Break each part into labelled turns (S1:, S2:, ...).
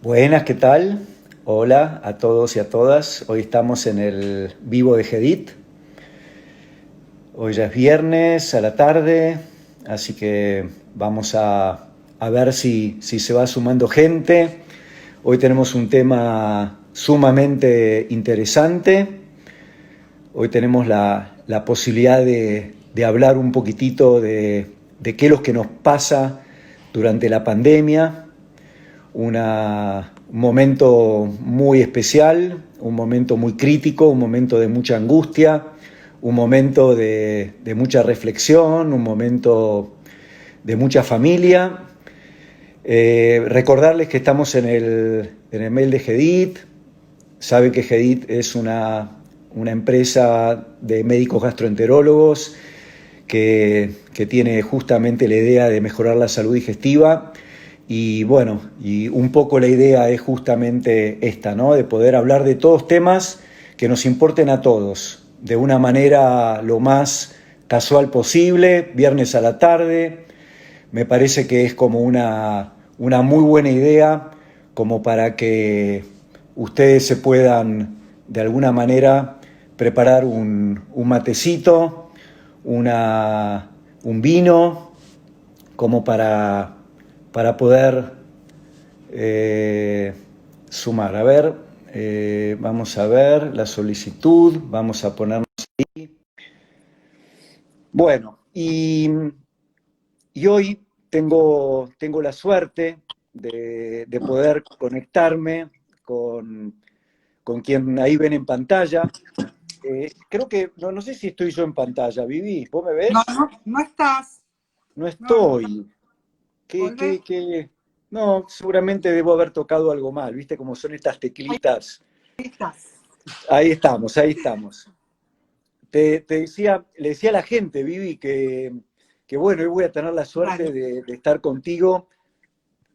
S1: Buenas, ¿qué tal? Hola a todos y a todas. Hoy estamos en el vivo de Gedit. Hoy ya es viernes a la tarde, así que vamos a ver si se va sumando gente. Hoy tenemos un tema sumamente interesante. Hoy tenemos la posibilidad de hablar un poquitito de qué es lo que nos pasa durante la pandemia. Un momento muy especial, un momento muy crítico, un momento de mucha angustia, un momento de mucha reflexión, un momento de mucha familia. Recordarles que estamos en el mail de Gedit. Saben que Gedit es una empresa de médicos gastroenterólogos que tiene justamente la idea de mejorar la salud digestiva. Y bueno, y un poco la idea es justamente esta, ¿no? De poder hablar de todos temas que nos importen a todos, de una manera lo más casual posible, viernes a la tarde. Me parece que es como una muy buena idea como para que ustedes se puedan de alguna manera preparar un matecito, un vino, como para poder sumar. A ver, vamos a ver la solicitud, vamos a ponernos ahí. Bueno, y hoy tengo la suerte de poder conectarme con quien ahí ven en pantalla. Creo que, no sé si estoy yo en pantalla, Vivi, ¿vos me
S2: No,
S1: ves?
S2: no, no estás.
S1: No
S2: No, no.
S1: estoy. ¿Qué,
S2: Volvé.
S1: qué, qué? No, seguramente debo haber tocado algo mal, ¿viste? Como son estas
S2: Ahí
S1: teclitas.
S2: estás.
S1: Ahí estamos, ahí estamos. Le decía a la gente, Vivi, que bueno, hoy voy a tener la suerte
S2: Dale.
S1: de estar contigo,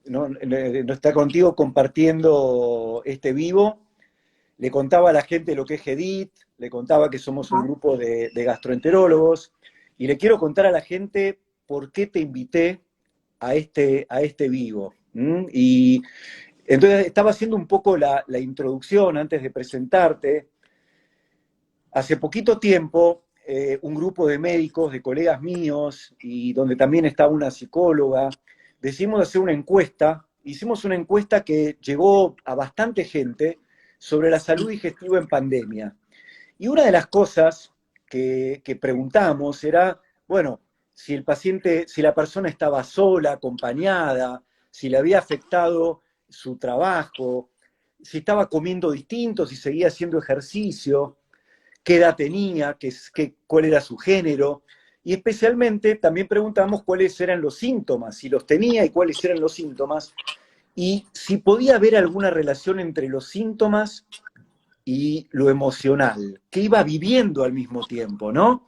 S1: no estar contigo compartiendo este vivo. Le contaba a la gente lo que es GEDIT, le contaba que somos un
S2: Ajá.
S1: grupo de gastroenterólogos, y le quiero contar a la gente por qué te invité a este vivo. Y entonces estaba haciendo un poco la introducción antes de presentarte. Hace poquito tiempo, un grupo de médicos, de colegas míos, y donde también está una psicóloga, decidimos hacer una encuesta. Hicimos una encuesta que llegó a bastante gente sobre la salud digestiva en pandemia. Y una de las cosas que preguntamos era, bueno, si el paciente, si la persona estaba sola, acompañada, si le había afectado su trabajo, si estaba comiendo distinto, si seguía haciendo ejercicio, qué edad tenía, cuál era su género, y especialmente también preguntamos cuáles eran los síntomas, si los tenía y cuáles eran los síntomas, y si podía haber alguna relación entre los síntomas y lo emocional, que iba viviendo al mismo tiempo, ¿no?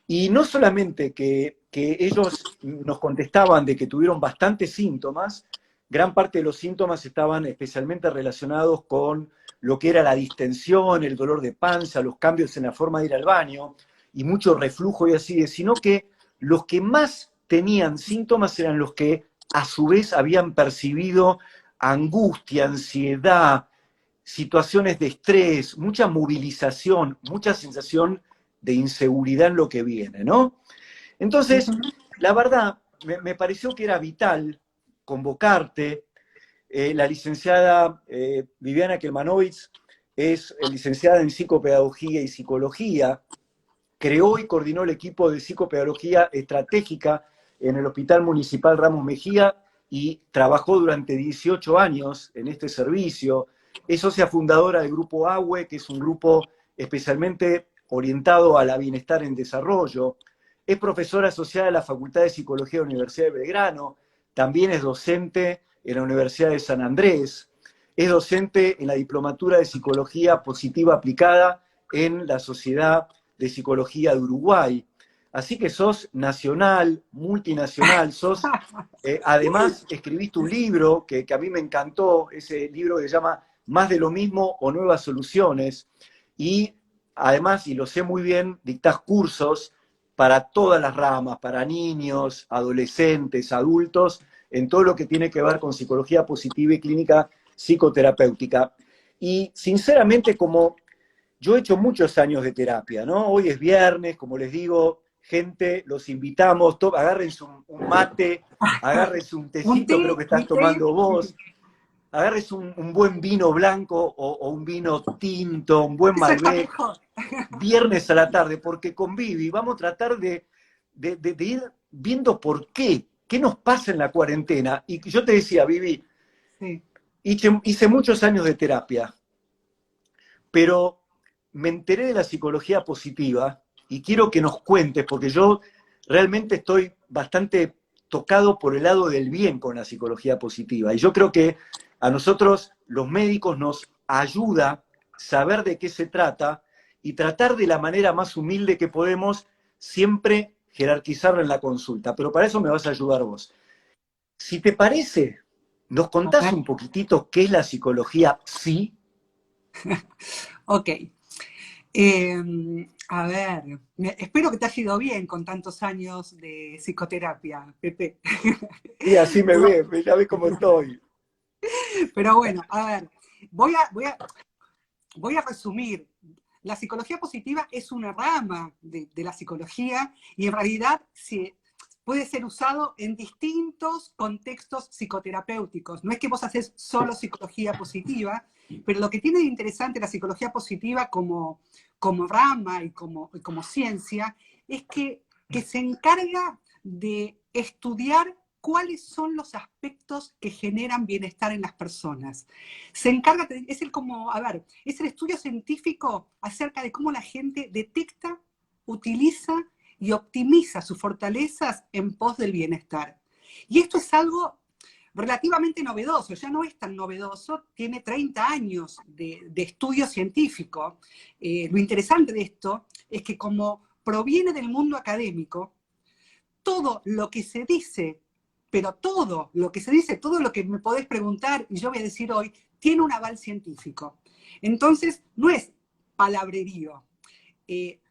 S1: Y no solamente que ellos nos contestaban de que tuvieron bastantes síntomas, gran parte de los síntomas estaban especialmente relacionados con lo que era la distensión, el dolor de panza, los cambios en la forma de ir al baño, y mucho reflujo y así, sino que los que más tenían síntomas eran los que a su vez habían percibido angustia, ansiedad, situaciones de estrés, mucha movilización, mucha sensación de inseguridad en lo que viene, ¿no? Entonces,
S2: Ujú.
S1: la verdad, me pareció que era vital convocarte. La licenciada Viviana Kelmanovich es licenciada en psicopedagogía y psicología, creó y coordinó el equipo de psicopedagogía estratégica en el Hospital Municipal Ramos Mejía y trabajó durante 18 años en este servicio. Es socia fundadora del Grupo AWE, que es un grupo especialmente orientado a la bienestar en desarrollo. Es profesora asociada a la Facultad de Psicología de la Universidad de Belgrano. También es docente en la Universidad de San Andrés. Es docente en la Diplomatura de Psicología Positiva Aplicada en la Sociedad de Psicología de Uruguay. Así que sos nacional, multinacional, además escribiste un libro que a mí me encantó, ese libro que se llama Más de lo mismo o Nuevas Soluciones, y además, y lo sé muy bien, dictás cursos para todas las ramas, para niños, adolescentes, adultos, en todo lo que tiene que ver con psicología positiva y clínica psicoterapéutica. Y sinceramente, como yo he hecho muchos años de terapia, ¿no? Hoy es viernes, como les digo, gente, los invitamos, agárrense un mate, agárrense un
S2: Un
S1: tecito, creo
S2: té,
S1: que
S2: mi
S1: estás
S2: té.
S1: tomando vos, agárrense un buen vino blanco o un vino tinto, un buen
S2: Eso está
S1: Malbec,
S2: mejor.
S1: viernes a la tarde, porque con Vivi vamos a tratar de ir viendo qué nos pasa en la cuarentena. Y yo te decía, Vivi,
S2: Sí,
S1: hice muchos años de terapia, pero me enteré de la psicología positiva y quiero que nos cuentes, porque yo realmente estoy bastante tocado por el lado del bien con la psicología positiva. Y yo creo que a nosotros, los médicos, nos ayuda saber de qué se trata y tratar de la manera más humilde que podemos siempre jerarquizarlo en la consulta. Pero para eso me vas a ayudar vos. Si te parece, ¿nos
S2: a
S1: contás
S2: ver,
S1: un poquitito qué es la psicología sí?
S2: ok. A ver, espero que te haya ido bien con tantos años de psicoterapia, Pepe.
S1: Y así me
S2: Pero,
S1: ve, ya ves cómo estoy.
S2: pero bueno, a ver, voy a, voy a, voy a resumir. La psicología positiva es una rama de la psicología y en realidad puede ser usado en distintos contextos psicoterapéuticos. No es que vos haces solo psicología positiva, pero lo que tiene de interesante la psicología positiva como rama y como ciencia es que se encarga de estudiar cuáles son los aspectos que generan bienestar en las personas. Se encarga, es el estudio científico acerca de cómo la gente detecta, utiliza y optimiza sus fortalezas en pos del bienestar. Y esto es algo relativamente novedoso, ya no es tan novedoso, tiene 30 años de estudio científico. Lo interesante de esto es que como proviene del mundo académico, todo lo que se dice, pero todo lo que se dice, todo lo que me podés preguntar y yo voy a decir hoy, tiene un aval científico. Entonces, no es palabrerío,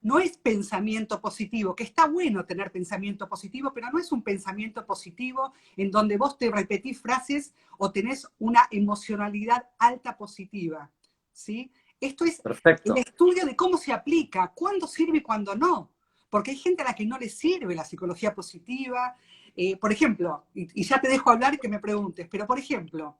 S2: no es pensamiento positivo, que está bueno tener pensamiento positivo, pero no es un pensamiento positivo en donde vos te repetís frases o tenés una emocionalidad alta positiva, ¿sí? Esto es el
S1: Perfecto.
S2: estudio de cómo se aplica, cuándo sirve y cuándo no, porque hay gente a la que no le sirve la psicología positiva. Por ejemplo, y ya te dejo hablar y que me preguntes, pero por ejemplo,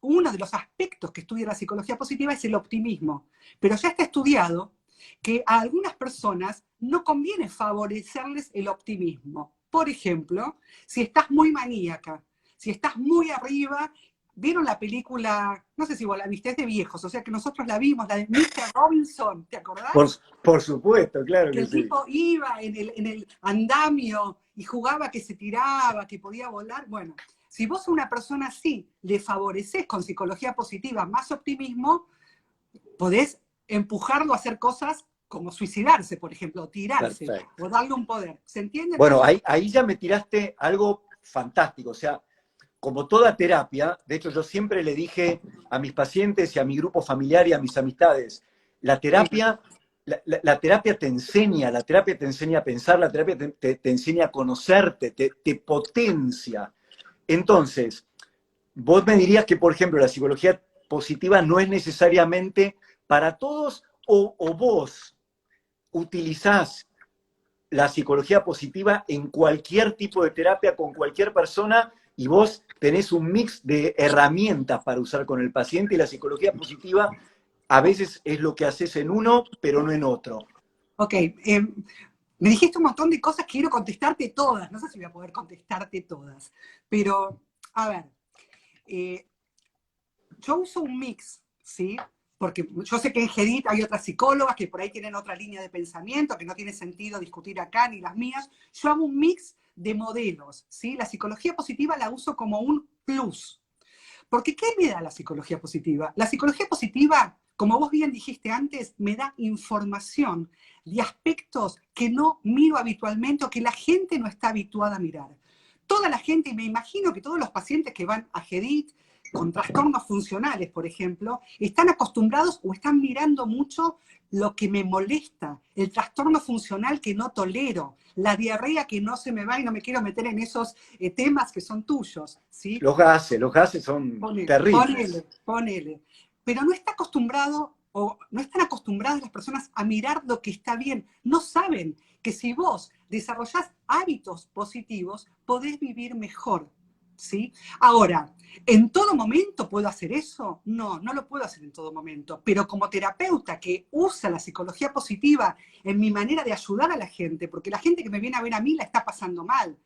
S2: uno de los aspectos que estudia la psicología positiva es el optimismo, pero ya está estudiado que a algunas personas no conviene favorecerles el optimismo. Por ejemplo, si estás muy maníaca, si estás muy arriba, vieron la película, no sé si vos la viste, es de viejos, o sea que nosotros la vimos, la de Mr. Robinson, ¿te
S1: Por,
S2: acordás?
S1: por supuesto, claro
S2: Que
S1: que
S2: el
S1: sí.
S2: tipo iba en el andamio y jugaba que se tiraba, que podía volar. Bueno, si vos a una persona así le favoreces con psicología positiva más optimismo, podés empujarlo a hacer cosas como suicidarse, por ejemplo, o tirarse,
S1: Perfecto.
S2: o darle un poder. ¿Se entiende?
S1: Bueno,
S2: Entonces,
S1: ahí ya me tiraste algo fantástico. O sea, como toda terapia, de hecho yo siempre le dije a mis pacientes y a mi grupo familiar y a mis amistades, la
S2: sí,
S1: terapia, la terapia te enseña, la terapia te enseña a pensar, la terapia te enseña a conocerte, te potencia. Entonces, vos me dirías que, por ejemplo, la psicología positiva no es necesariamente para todos o vos utilizás la psicología positiva en cualquier tipo de terapia con cualquier persona y vos tenés un mix de herramientas para usar con el paciente y la psicología positiva a veces es lo que haces en uno, pero no en otro.
S2: ok. Me dijiste un montón de cosas, quiero contestarte todas. No sé si voy a poder contestarte todas, pero a ver, eh, yo uso un mix, ¿sí? Porque yo sé que en GEDIT hay otras psicólogas que por ahí tienen otra línea de pensamiento, que no tiene sentido discutir acá ni las mías. Yo hago un mix de modelos, ¿sí? La psicología positiva la uso como un plus. Porque ¿qué me da la psicología positiva? La psicología positiva, como vos bien dijiste antes, me da información de aspectos que no miro habitualmente o que la gente no está habituada a mirar. Toda la gente, y me imagino que todos los pacientes que van a GEDIT con trastornos funcionales, por ejemplo, están acostumbrados o están mirando mucho lo que me molesta, el trastorno funcional que no tolero, la diarrea que no se me va y no me quiero meter en esos temas que son tuyos, ¿sí?
S1: Los gases son terribles.
S2: Ponele. Pero no está acostumbrado o no están acostumbradas las personas a mirar lo que está bien. No saben que si vos desarrollás hábitos positivos, podés vivir mejor, ¿sí? Ahora, ¿en todo momento puedo hacer eso? No, no lo puedo hacer en todo momento. Pero como terapeuta que usa la psicología positiva en mi manera de ayudar a la gente, porque la gente que me viene a ver a mí la está pasando mal.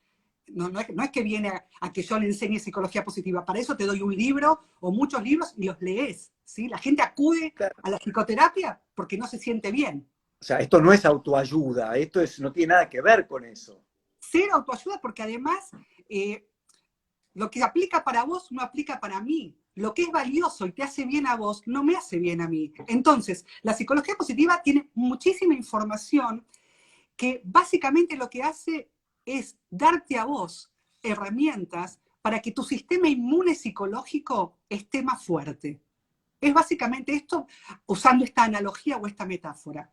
S2: No es que viene a que yo le enseñe psicología positiva. Para eso te doy un libro o muchos libros y los lees, ¿sí? La gente acude a la psicoterapia porque no se siente bien.
S1: O sea, esto no es autoayuda, no tiene nada que ver con eso.
S2: Cero autoayuda porque además lo que aplica para vos no aplica para mí. Lo que es valioso y te hace bien a vos no me hace bien a mí. Entonces, la psicología positiva tiene muchísima información que básicamente lo que hace es darte a vos herramientas para que tu sistema inmune psicológico esté más fuerte. Es básicamente esto, usando esta analogía o esta metáfora.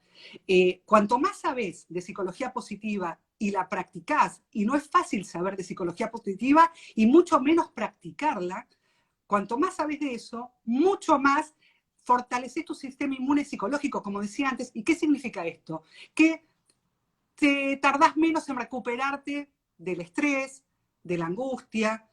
S2: Cuanto más sabés de psicología positiva y la practicás, y no es fácil saber de psicología positiva y mucho menos practicarla, cuanto más sabés de eso, mucho más fortaleces tu sistema inmune psicológico, como decía antes. ¿Y qué significa esto? Que te tardás menos en recuperarte del estrés, de la angustia,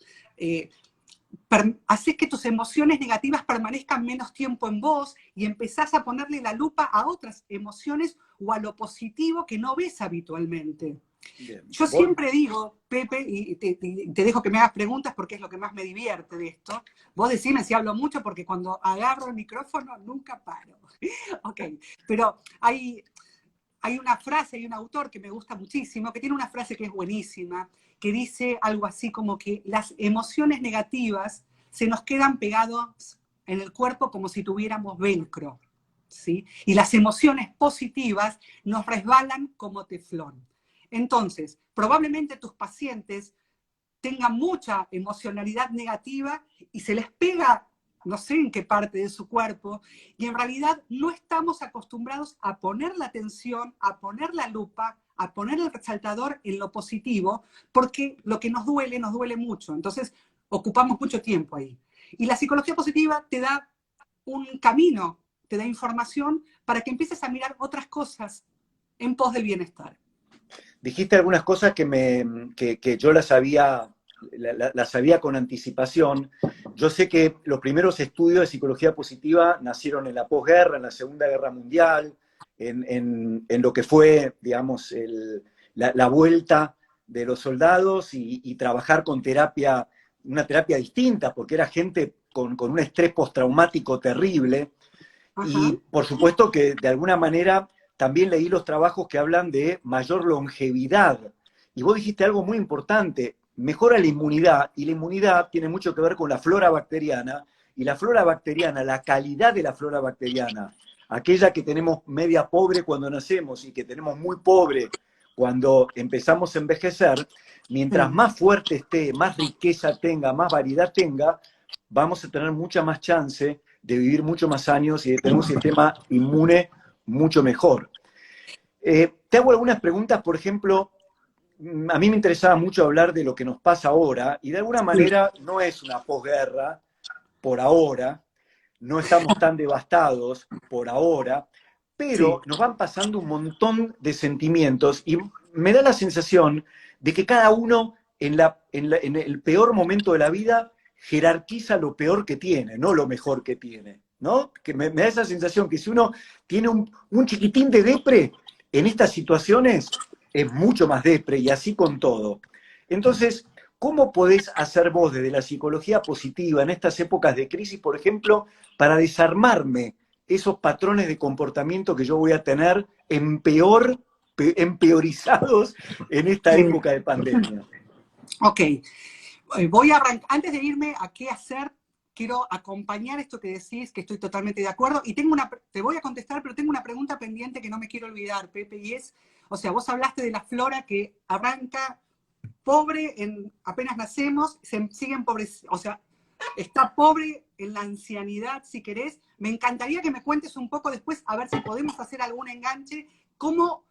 S2: haces que tus emociones negativas permanezcan menos tiempo en vos y empezás a ponerle la lupa a otras emociones o a lo positivo que no ves habitualmente. Bien. Yo siempre digo, Pepe, y te dejo que me hagas preguntas porque es lo que más me divierte de esto. Vos decime si hablo mucho porque cuando agarro el micrófono nunca paro. Ok, pero hay una frase, hay un autor que me gusta muchísimo, que tiene una frase que es buenísima, que dice algo así como que las emociones negativas se nos quedan pegadas en el cuerpo como si tuviéramos velcro, ¿sí? Y las emociones positivas nos resbalan como teflón. Entonces, probablemente tus pacientes tengan mucha emocionalidad negativa y se les pega no sé en qué parte de su cuerpo, y en realidad no estamos acostumbrados a poner la atención, a poner la lupa, a poner el resaltador en lo positivo, porque lo que nos duele mucho. Entonces, ocupamos mucho tiempo ahí. Y la psicología positiva te da un camino, te da información para que empieces a mirar otras cosas en pos del bienestar.
S1: Dijiste algunas cosas que yo las sabía con anticipación. Yo sé que los primeros estudios de psicología positiva nacieron en la posguerra, en la Segunda Guerra Mundial, en lo que fue, digamos, la vuelta de los soldados y trabajar con terapia, una terapia distinta, porque era gente con un estrés postraumático terrible. Ajá. Y por supuesto que de alguna manera también leí los trabajos que hablan de mayor longevidad. Y vos dijiste algo muy importante, mejora la inmunidad, y la inmunidad tiene mucho que ver con la flora bacteriana, y la flora bacteriana, la calidad de la flora bacteriana, aquella que tenemos media pobre cuando nacemos y que tenemos muy pobre cuando empezamos a envejecer, mientras más fuerte esté, más riqueza tenga, más variedad tenga, vamos a tener mucha más chance de vivir mucho más años y de tener un sistema inmune mucho mejor. Te hago algunas preguntas, por ejemplo, a mí me interesaba mucho hablar de lo que nos pasa ahora, y de alguna manera no es una posguerra por ahora, no estamos tan devastados por ahora, pero nos van pasando un montón de sentimientos y me da la sensación de que cada uno en el peor momento de la vida jerarquiza lo peor que tiene, no lo mejor que tiene, ¿no? Que me da esa sensación que si uno tiene un chiquitín de depre, en estas situaciones es mucho más depre y así con todo. Entonces, ¿cómo podés hacer vos desde la psicología positiva en estas épocas de crisis, por ejemplo, para desarmarme esos patrones de comportamiento que yo voy a tener empeorizados en esta época de pandemia?
S2: Ok. Voy a arrancar, antes de irme a qué hacer, quiero acompañar esto que decís, que estoy totalmente de acuerdo, y te voy a contestar, pero tengo una pregunta pendiente que no me quiero olvidar, Pepe, y es, o sea, vos hablaste de la flora que arranca pobre apenas nacemos, se siguen pobres, o sea, está pobre en la ancianidad, si querés. Me encantaría que me cuentes un poco después, a ver si podemos hacer algún enganche, cómo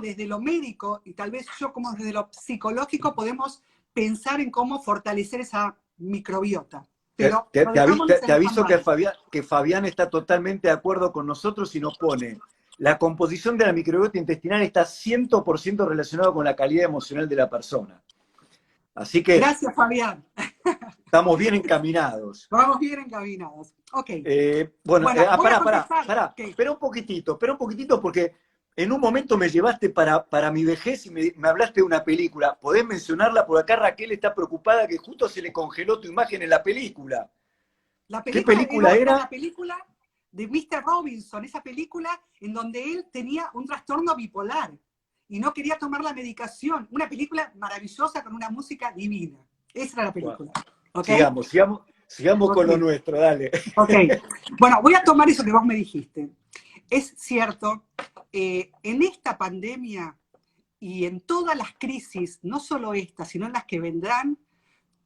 S2: desde lo médico, y tal vez yo como desde lo psicológico, podemos pensar en cómo fortalecer esa microbiota. Pero dejámonos en
S1: Te
S2: el
S1: aviso
S2: manual.
S1: que Fabián está totalmente de acuerdo con nosotros y nos pone, la composición de la microbiota intestinal está 100% relacionada con la calidad emocional de la persona. Así que
S2: Gracias, Fabián.
S1: estamos bien encaminados.
S2: Vamos bien encaminados. Ok.
S1: Bueno,
S2: Bueno, voy a
S1: pará,
S2: contestar. Okay.
S1: espera un poquitito porque en un momento me llevaste para mi vejez y me hablaste de una película. ¿Podés mencionarla? Por acá Raquel está preocupada que justo se le congeló tu imagen en la película.
S2: La
S1: ¿Qué
S2: película
S1: película
S2: era la
S1: era?
S2: película de Mr. Robinson, esa película en donde él tenía un trastorno bipolar y no quería tomar la medicación. Una película maravillosa con una música divina. Esa era la
S1: Bueno,
S2: película. ¿Ok?
S1: sigamos con lo
S2: Ok.
S1: nuestro, dale.
S2: Ok. Bueno, voy a tomar eso que vos me dijiste. Es cierto, en esta pandemia y en todas las crisis, no solo esta, sino en las que vendrán,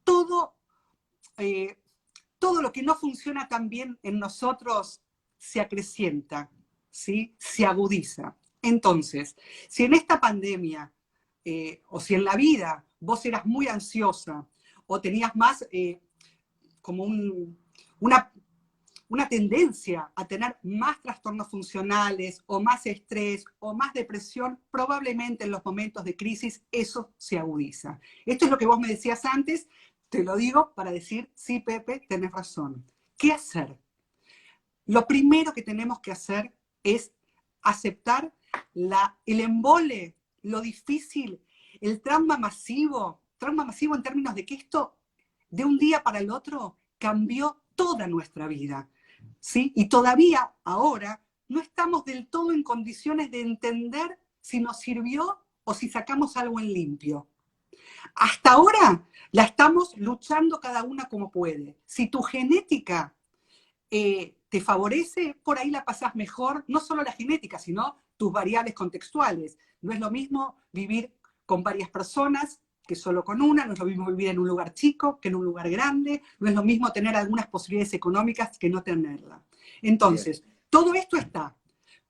S2: todo, eh, todo lo que no funciona tan bien en nosotros se acrecienta, ¿sí? Se agudiza. Entonces, si en esta pandemia, o si en la vida vos eras muy ansiosa, o tenías más como una una tendencia a tener más trastornos funcionales o más estrés o más depresión, probablemente en los momentos de crisis eso se agudiza. Esto es lo que vos me decías antes, te lo digo para decir, sí, Pepe, tenés razón. ¿Qué hacer? Lo primero que tenemos que hacer es aceptar el embole, lo difícil, el trauma masivo en términos de que esto de un día para el otro cambió toda nuestra vida. ¿Sí? Y todavía ahora no estamos del todo en condiciones de entender si nos sirvió o si sacamos algo en limpio. Hasta ahora la estamos luchando cada una como puede. Si tu genética te favorece, por ahí la pasás mejor, no solo la genética, sino tus variables contextuales. No es lo mismo vivir con varias personas que solo con una, no es lo mismo vivir en un lugar chico que en un lugar grande, no es lo mismo tener algunas posibilidades económicas que no tenerla. Entonces, bien, todo esto está,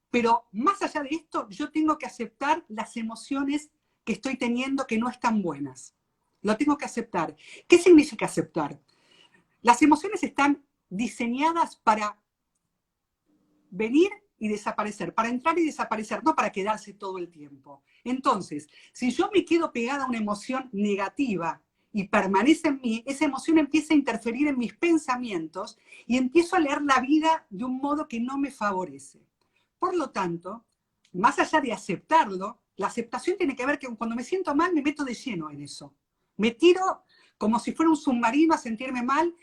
S2: pero más allá de esto, yo tengo que aceptar las emociones que estoy teniendo que no están buenas. Lo tengo que aceptar. ¿Qué significa aceptar? Las emociones están diseñadas para venir y desaparecer, para entrar y desaparecer, no para quedarse todo el tiempo. Entonces, si yo me quedo pegada a una emoción negativa y permanece en mí, esa emoción empieza a interferir en mis pensamientos y empiezo a leer la vida de un modo que no me favorece. Por lo tanto, más allá de aceptarlo, la aceptación tiene que ver que cuando me siento mal me meto de lleno en eso. Me tiro como si fuera un submarino a sentirme mal.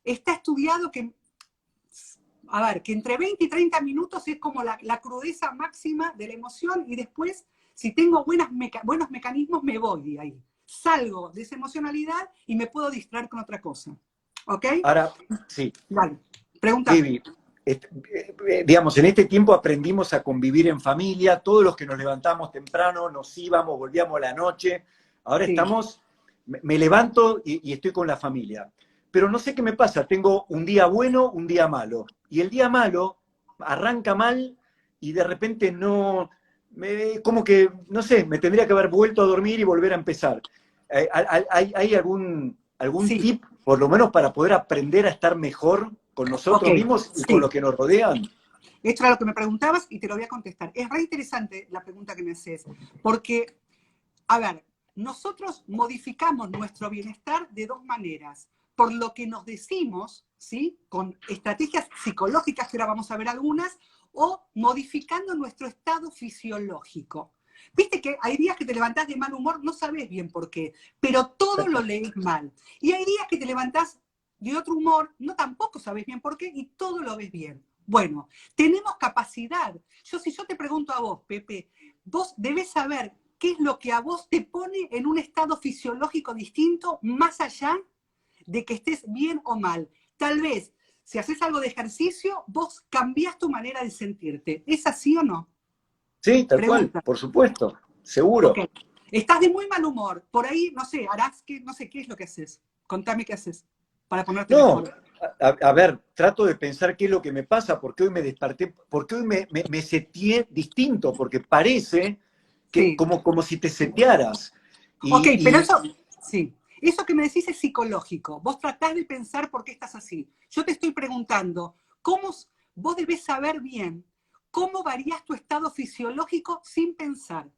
S2: Está estudiado que que entre 20 y 30 minutos es como la crudeza máxima de la emoción y después, si tengo buenos mecanismos, me voy de ahí. Salgo de esa emocionalidad y me puedo distraer con otra cosa. ¿Ok?
S1: Ahora, sí.
S2: Vale, pregúntame.
S1: Vivi, digamos, en este tiempo aprendimos a convivir en familia, todos los que nos levantamos temprano, nos íbamos, volvíamos a la noche, ahora
S2: Sí.
S1: estamos, me levanto y estoy con la familia. Pero no sé qué me pasa, tengo un día bueno, un día malo. Y el día malo arranca mal y de repente no, como que, no sé, me tendría que haber vuelto a dormir y volver a empezar. ¿Hay algún
S2: Sí.
S1: tip, por lo menos, para poder aprender a estar mejor con nosotros mismos y con los que nos rodean?
S2: Esto era lo que me preguntabas y te lo voy a contestar. Es re interesante la pregunta que me haces, porque, a ver, nosotros modificamos nuestro bienestar de dos maneras. Por lo que nos decimos, ¿sí? Con estrategias psicológicas, que ahora vamos a ver algunas, o modificando nuestro estado fisiológico. Viste que hay días que te levantás de mal humor, no sabes bien por qué, pero todo lo lees mal. Y hay días que te levantás de otro humor, no tampoco sabes bien por qué, y todo lo ves bien. Bueno, tenemos capacidad. Si yo te pregunto a vos, Pepe, vos debés saber qué es lo que a vos te pone en un estado fisiológico distinto, más allá de que estés bien o mal. Tal vez, si haces algo de ejercicio, vos cambiás tu manera de sentirte. ¿Es así o no?
S1: Sí, tal cual,
S2: Pregunta.
S1: por supuesto, seguro.
S2: Ok. Estás de muy mal humor. Por ahí, no sé, harás que, no sé, ¿qué es lo que haces? Contame qué haces. para ponerte
S1: No,
S2: mejor.
S1: a ver, trato de pensar qué es lo que me pasa, porque hoy me desperté, porque hoy me seteé distinto, porque parece que
S2: Sí.
S1: como si te setearas.
S2: Ok, pero
S1: Y,
S2: eso, sí. Eso que me decís es psicológico. Vos tratás de pensar por qué estás así. Yo te estoy preguntando, vos debés saber bien cómo varías tu estado fisiológico sin pensar.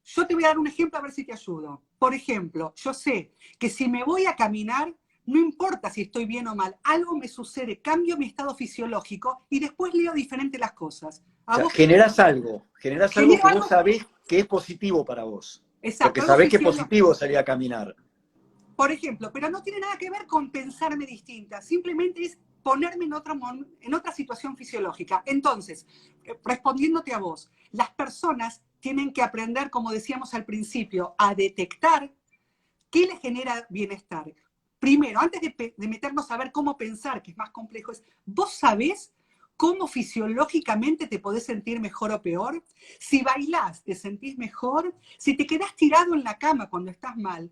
S2: Yo te voy a dar un ejemplo a ver si te ayudo. Por ejemplo, yo sé que si me voy a caminar, no importa si estoy bien o mal, algo me sucede, cambio mi estado fisiológico y después leo diferente las cosas.
S1: o
S2: A
S1: sea,
S2: vos
S1: generás algo
S2: genero
S1: que vos
S2: algo,
S1: sabés que es positivo para vos, porque
S2: exacto, algo
S1: sabés que es
S2: fisiológico.
S1: positivo salir a caminar.
S2: Por ejemplo, pero no tiene nada que ver con pensarme distinta, simplemente es ponerme en otra situación fisiológica. Entonces, respondiéndote a vos, las personas tienen que aprender, como decíamos al principio, a detectar qué les genera bienestar. Primero, antes de meternos a ver cómo pensar, que es más complejo, es, ¿vos sabés cómo fisiológicamente te podés sentir mejor o peor? Si bailás, te sentís mejor. Si te quedás tirado en la cama cuando estás mal,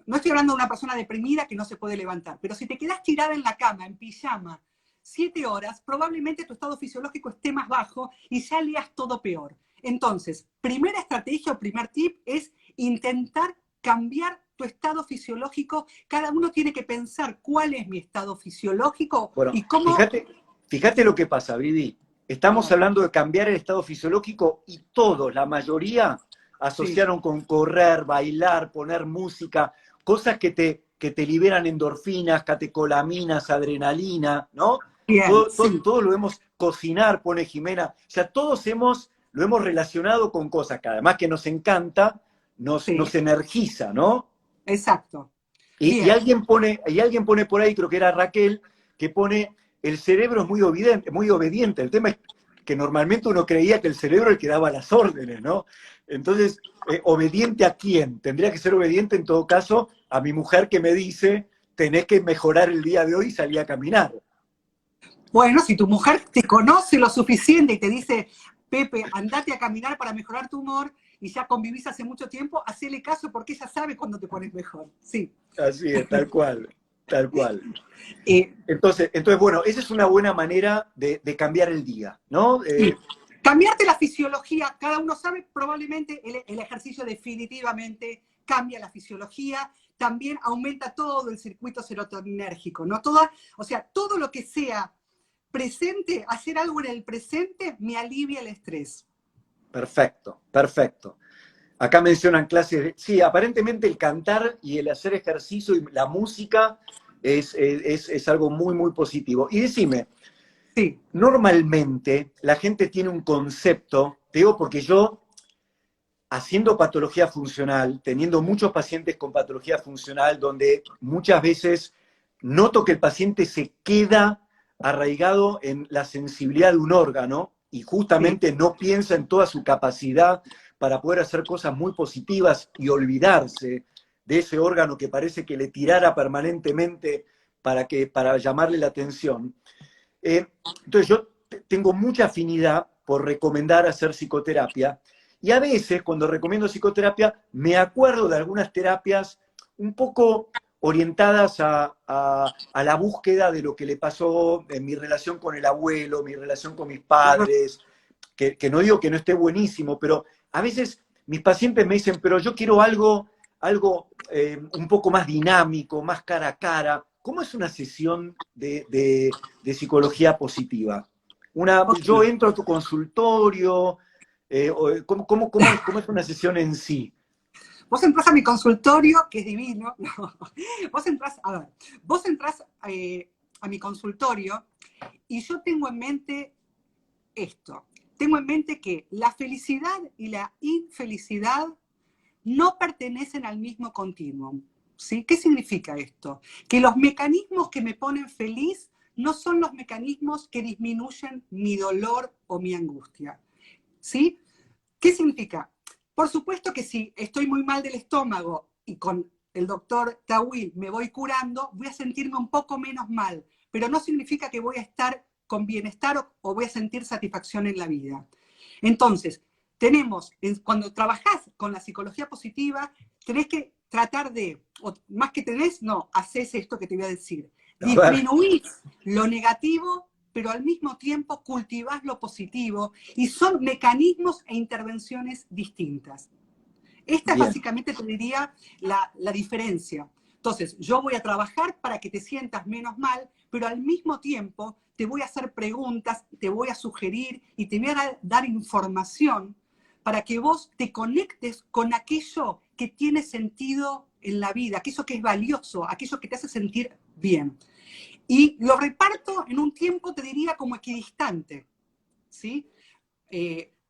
S2: no estoy hablando de una persona deprimida que no se puede levantar, pero si te quedas tirada en la cama, en pijama, 7 horas, probablemente tu estado fisiológico esté más bajo y ya leas todo peor. Entonces, primera estrategia o primer tip es intentar cambiar tu estado fisiológico. Cada uno tiene que pensar cuál es mi estado fisiológico
S1: Bueno,
S2: y cómo...
S1: fíjate lo que pasa, Vivi.
S2: A
S1: Estamos
S2: ver,
S1: hablando de cambiar el estado fisiológico y todos, la mayoría,
S2: sí,
S1: asociaron con correr, bailar, poner música, cosas que te liberan endorfinas, catecolaminas, adrenalina, ¿no?
S2: bien, sí,
S1: Todo lo hemos, cocinar, pone Jimena, o sea, lo hemos relacionado con cosas que además que nos encanta,
S2: sí,
S1: nos energiza, ¿no?
S2: exacto.
S1: Y
S2: Bien,
S1: alguien pone por ahí, creo que era Raquel, que pone, el cerebro es muy obediente, muy obediente. El tema es que normalmente uno creía que el cerebro es el que daba las órdenes, ¿no? Entonces, ¿obediente a quién? Tendría que ser obediente en todo caso a mi mujer que me dice, tenés que mejorar el día de hoy y salir a caminar.
S2: bueno, si tu mujer te conoce lo suficiente y te dice, Pepe, andate a caminar para mejorar tu humor y ya convivís hace mucho tiempo, hacele caso porque ella sabe cuándo te pones mejor. Sí.
S1: Así es, tal cual, tal cual.
S2: Eh,
S1: Entonces, bueno, esa es una buena manera de cambiar el día, ¿no?
S2: sí. Cambiarte la fisiología, cada uno sabe, probablemente el ejercicio definitivamente cambia la fisiología, también aumenta todo el circuito serotoninérgico, ¿no? O sea, todo lo que sea presente, hacer algo en el presente me alivia el estrés.
S1: Perfecto, perfecto. Acá mencionan clases de... Sí, aparentemente el cantar y el hacer ejercicio y la música es algo muy, muy positivo. Y decime,
S2: Sí,
S1: normalmente la gente tiene un concepto, te digo porque yo, haciendo patología funcional, teniendo muchos pacientes con patología funcional, donde muchas veces noto que el paciente se queda arraigado en la sensibilidad de un órgano y
S2: sí,
S1: justamente no piensa en toda su capacidad para poder hacer cosas muy positivas y olvidarse de ese órgano que parece que le tirara permanentemente para llamarle la atención. Eh, entonces yo tengo mucha afinidad por recomendar hacer psicoterapia y a veces cuando recomiendo psicoterapia me acuerdo de algunas terapias un poco orientadas a la búsqueda de lo que le pasó en mi relación con el abuelo, mi relación con mis padres, que no digo que no esté buenísimo, pero a veces mis pacientes me dicen, pero yo quiero algo un poco más dinámico, más cara a cara. ¿Cómo es una sesión de psicología positiva?
S2: ok.
S1: Yo entro a tu consultorio, ¿cómo es una sesión en sí?
S2: Vos entrás a mi consultorio, que es divino, no. Vos entrás, a ver, vos entrás a mi consultorio y yo tengo en mente esto. Tengo en mente que la felicidad y la infelicidad no pertenecen al mismo continuum. ¿Sí? ¿Qué significa esto? Que los mecanismos que me ponen feliz no son los mecanismos que disminuyen mi dolor o mi angustia. ¿Sí? ¿Qué significa? Por supuesto que si estoy muy mal del estómago y con el doctor Tawil me voy curando, voy a sentirme un poco menos mal, pero no significa que voy a estar con bienestar o voy a sentir satisfacción en la vida. Entonces, cuando trabajás con la psicología positiva, tenés que tratar de, o más que tenés, no, haces esto que te voy a decir.
S1: A ver,
S2: Disminuís lo negativo, pero al mismo tiempo cultivás lo positivo, y son mecanismos e intervenciones distintas. Esta es
S1: bien,
S2: básicamente, te diría, la diferencia. Entonces, yo voy a trabajar para que te sientas menos mal, pero al mismo tiempo te voy a hacer preguntas, te voy a sugerir y te voy a dar información para que vos te conectes con aquello que tiene sentido en la vida, aquello que es valioso, aquello que te hace sentir bien. Y lo reparto en un tiempo, te diría, como equidistante, ¿sí?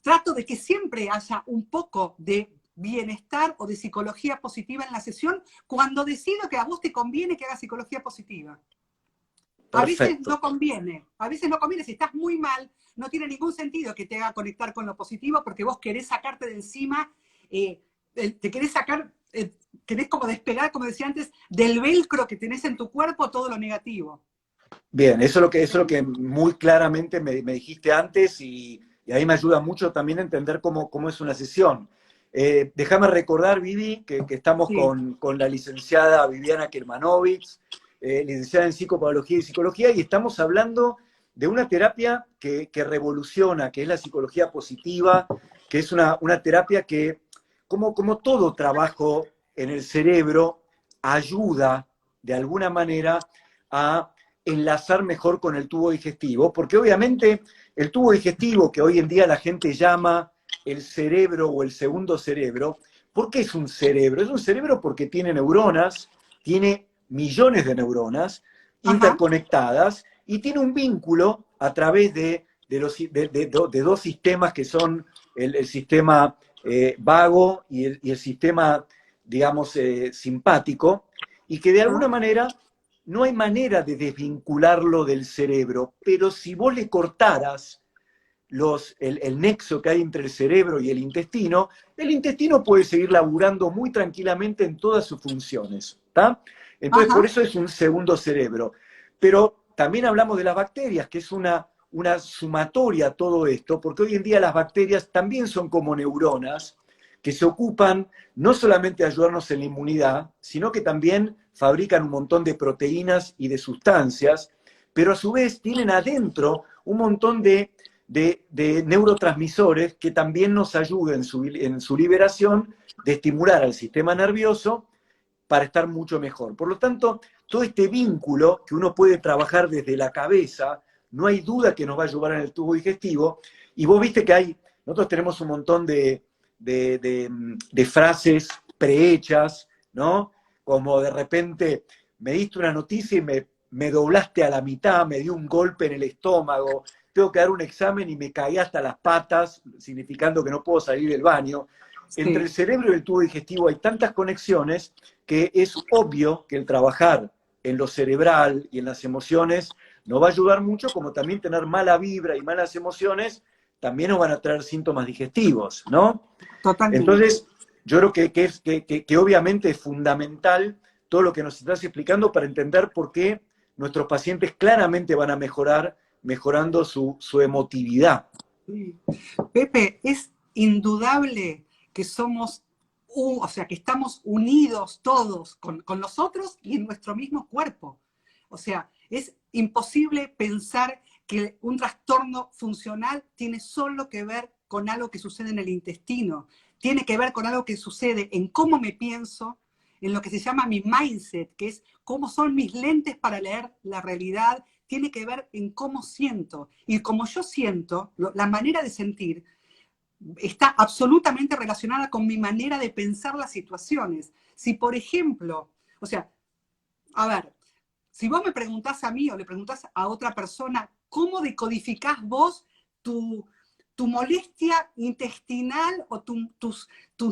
S2: Trato de que siempre haya un poco de bienestar o de psicología positiva en la sesión cuando decido que a vos te conviene que hagas psicología positiva.
S1: perfecto.
S2: A veces no conviene, si estás muy mal, no tiene ningún sentido que te haga conectar con lo positivo porque vos querés sacarte de encima, te querés sacar, querés como despegar, como decía antes, del velcro que tenés en tu cuerpo todo lo negativo.
S1: Bien, eso es lo que muy claramente me dijiste antes y ahí me ayuda mucho también a entender cómo es una sesión. Déjame recordar, Vivi, que estamos
S2: Sí.
S1: con la licenciada Viviana Kermanovich, licenciada en psicopatología y psicología, y estamos hablando de una terapia que revoluciona, que es la psicología positiva, que es una terapia que, como todo trabajo en el cerebro, ayuda de alguna manera a enlazar mejor con el tubo digestivo, porque obviamente el tubo digestivo, que hoy en día la gente llama el cerebro o el segundo cerebro, ¿por qué es un cerebro? Es un cerebro porque tiene neuronas, tiene millones de neuronas
S2: Ajá,
S1: interconectadas y tiene un vínculo a través de dos sistemas que son el sistema vago y el sistema, digamos, simpático, y que de alguna
S2: ajá,
S1: manera no hay manera de desvincularlo del cerebro, pero si vos le cortaras el nexo que hay entre el cerebro y el intestino puede seguir laburando muy tranquilamente en todas sus funciones. ¿Tá? Entonces, por
S2: ajá,
S1: eso es un segundo cerebro. Pero también hablamos de las bacterias, que es una sumatoria a todo esto, porque hoy en día las bacterias también son como neuronas que se ocupan no solamente de ayudarnos en la inmunidad, sino que también fabrican un montón de proteínas y de sustancias, pero a su vez tienen adentro un montón de neurotransmisores que también nos ayudan en su liberación de estimular al sistema nervioso para estar mucho mejor. Por lo tanto, todo este vínculo que uno puede trabajar desde la cabeza, no hay duda que nos va a ayudar en el tubo digestivo. Y vos viste que nosotros tenemos un montón de frases prehechas, ¿no? Como de repente me diste una noticia y me doblaste a la mitad, me dio un golpe en el estómago, tengo que dar un examen y me caí hasta las patas, significando que no puedo salir del baño. Entre el
S2: sí.
S1: cerebro y el tubo digestivo hay tantas conexiones que es obvio que el trabajar en lo cerebral y en las emociones nos va a ayudar mucho, como también tener mala vibra y malas emociones también nos van a traer síntomas digestivos, ¿no?
S2: Totalmente.
S1: Entonces, yo creo que obviamente es fundamental todo lo que nos estás explicando para entender por qué nuestros pacientes claramente van a mejorar mejorando su emotividad.
S2: Sí. Pepe, es indudable que somos, o sea, que estamos unidos todos con nosotros y en nuestro mismo cuerpo. O sea, es imposible pensar que un trastorno funcional tiene solo que ver con algo que sucede en el intestino. Tiene que ver con algo que sucede en cómo me pienso, en lo que se llama mi mindset, que es cómo son mis lentes para leer la realidad, tiene que ver en cómo siento. Y como yo siento, la manera de sentir está absolutamente relacionada con mi manera de pensar las situaciones. Si, por ejemplo, o sea, a ver, si vos me preguntás a mí o le preguntás a otra persona, ¿cómo decodificás vos tu, tu molestia intestinal o tus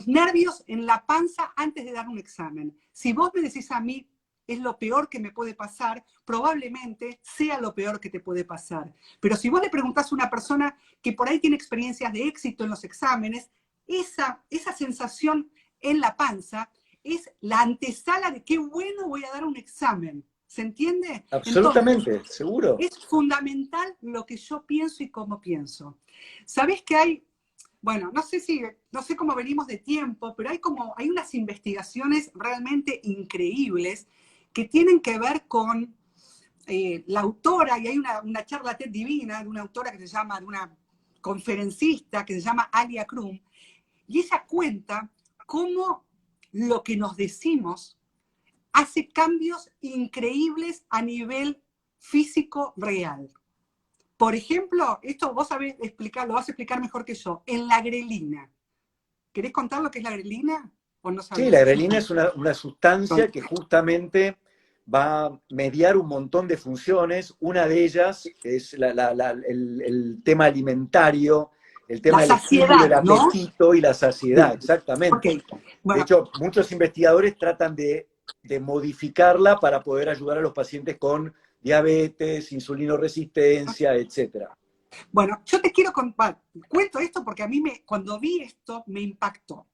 S2: nervios en la panza antes de dar un examen? Si vos me decís a mí, es lo peor que me puede pasar, probablemente sea lo peor que te puede pasar. Pero si vos le preguntás a una persona que por ahí tiene experiencias de éxito en los exámenes, esa sensación en la panza es la antesala de qué bueno voy a dar un examen. ¿Se entiende? Entonces,
S1: Absolutamente, seguro.
S2: es fundamental lo que yo pienso y cómo pienso. ¿Sabés que hay? Bueno, no sé cómo venimos de tiempo, pero hay unas investigaciones realmente increíbles que tienen que ver con la autora, y hay una charla TED divina de una autora que se llama, de una conferencista que se llama Alia Krum, y ella cuenta cómo lo que nos decimos hace cambios increíbles a nivel físico real. Por ejemplo, esto vos sabés explicar, lo vas a explicar mejor que yo, en la grelina. ¿Querés contar lo que es la grelina o no
S1: Sí, la
S2: sabés?
S1: grelina es una sustancia que justamente va a mediar un montón de funciones. Una de ellas es el tema alimentario, el tema
S2: La
S1: del estímulo, el
S2: saciedad, ¿no?
S1: apetito y la saciedad,
S2: Bien. Ok.
S1: exactamente. De
S2: Bueno,
S1: hecho, muchos investigadores tratan de modificarla para poder ayudar a los pacientes con diabetes, insulinoresistencia, etcétera.
S2: bueno, yo te quiero contar, cuento esto porque a mí cuando vi esto me impactó.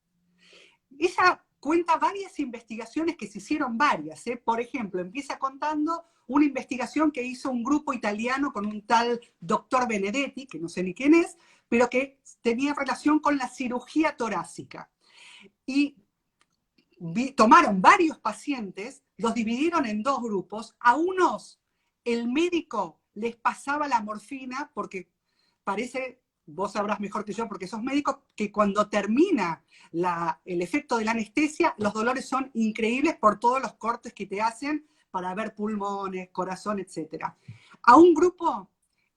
S2: Ella cuenta varias investigaciones que se hicieron varias, ¿eh? Por ejemplo, empieza contando una investigación que hizo un grupo italiano con un tal doctor Benedetti, que no sé ni quién es, pero que tenía relación con la cirugía torácica. Y tomaron varios pacientes, los dividieron en dos grupos. A unos el médico les pasaba la morfina porque parece, vos sabrás mejor que yo porque sos médico, que cuando termina el efecto de la anestesia, los dolores son increíbles por todos los cortes que te hacen para ver pulmones, corazón, etc. A un grupo,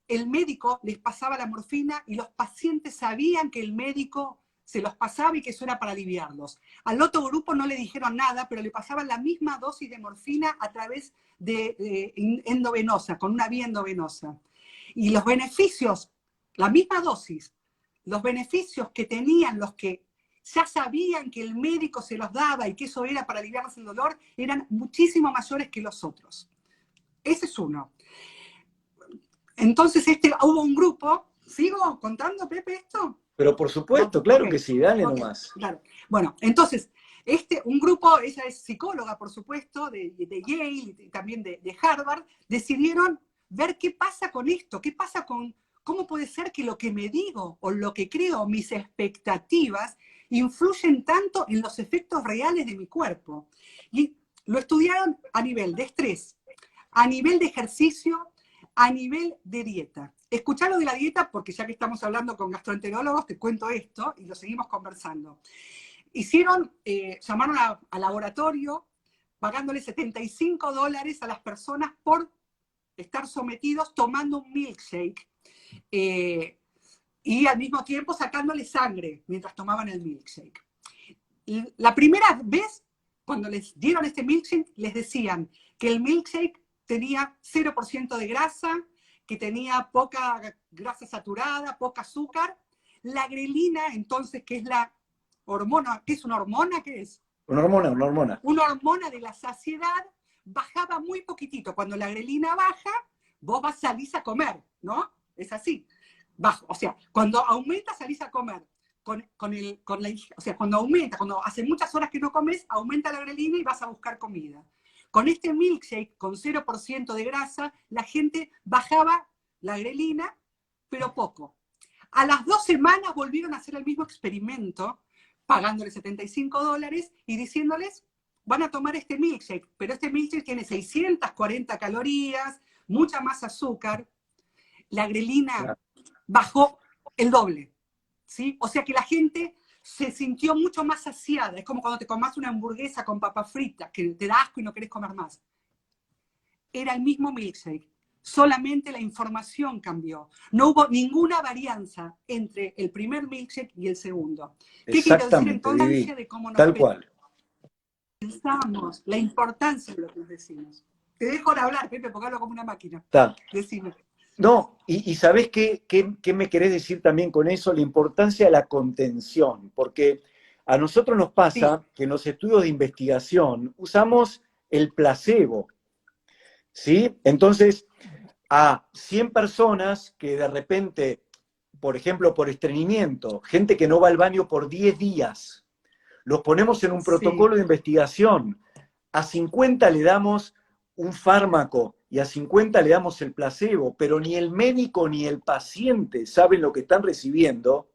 S2: el médico les pasaba la morfina y los pacientes sabían que el médico se los pasaba y que eso era para aliviarlos. Al otro grupo no le dijeron nada, pero le pasaban la misma dosis de morfina a través de endovenosa, con una vía endovenosa. Y los beneficios, la misma dosis, los beneficios que tenían los que ya sabían que el médico se los daba y que eso era para aliviarles el dolor, eran muchísimo mayores que los otros. Ese es uno. Entonces hubo un grupo, ¿sigo contando, Pepe, esto?
S1: Pero por
S2: No,
S1: supuesto,
S2: ok,
S1: claro que sí, dale
S2: ok,
S1: nomás.
S2: claro. Bueno, entonces, un grupo, ella es psicóloga, por supuesto, de Yale y también de Harvard, decidieron ver qué pasa con esto, qué pasa con, cómo puede ser que lo que me digo o lo que creo, mis expectativas, influyen tanto en los efectos reales de mi cuerpo. Y lo estudiaron a nivel de estrés, a nivel de ejercicio, a nivel de dieta. Escuchá lo de la dieta porque ya que estamos hablando con gastroenterólogos, te cuento esto y lo seguimos conversando. Llamaron al laboratorio pagándole $75 a las personas por estar sometidos tomando un milkshake y al mismo tiempo sacándole sangre mientras tomaban el milkshake. Y la primera vez, cuando les dieron este milkshake, les decían que el milkshake tenía 0% de grasa, que tenía poca grasa saturada, poca azúcar. La grelina, entonces, que es la hormona, ¿qué es una hormona? ¿Qué es?
S1: Una hormona, una hormona.
S2: Una hormona de la saciedad, bajaba muy poquitito. Cuando la grelina baja, vos salís a comer, ¿no? Es así. Bajo. O sea, cuando aumenta, salís a comer. O sea, cuando aumenta, cuando hace muchas horas que no comes, aumenta la grelina y vas a buscar comida. Con este milkshake con 0% de grasa, la gente bajaba la grelina, pero poco. A las 2 semanas volvieron a hacer el mismo experimento, pagándole $75 y diciéndoles, van a tomar este milkshake, pero este milkshake tiene 640 calorías, mucha más azúcar. La grelina bajó el doble, ¿sí? O sea que la gente se sintió mucho más saciada. Es como cuando te comas una hamburguesa con papas fritas, que te da asco y no querés comer más. Era el mismo milkshake, solamente la información cambió. No hubo ninguna varianza entre el primer milkshake y el segundo. ¿Qué quiero decir
S1: Exactamente, Vivi.
S2: entonces de cómo nos
S1: Tal cual.
S2: pensamos, la importancia de lo que nos decimos? Te dejo de hablar, Pepe, porque hablo como una máquina.
S1: Está.
S2: Decime.
S1: No, y ¿sabés qué me querés decir también con eso? La importancia de la contención, porque a nosotros nos
S2: Sí,
S1: pasa que en los estudios de investigación usamos el placebo, ¿sí? Entonces, a 100 personas que de repente, por ejemplo, por estreñimiento, gente que no va al baño por 10 días, los ponemos en un
S2: sí.
S1: protocolo de investigación. A 50 le damos un fármaco y a 50 le damos el placebo, pero ni el médico ni el paciente saben lo que están recibiendo.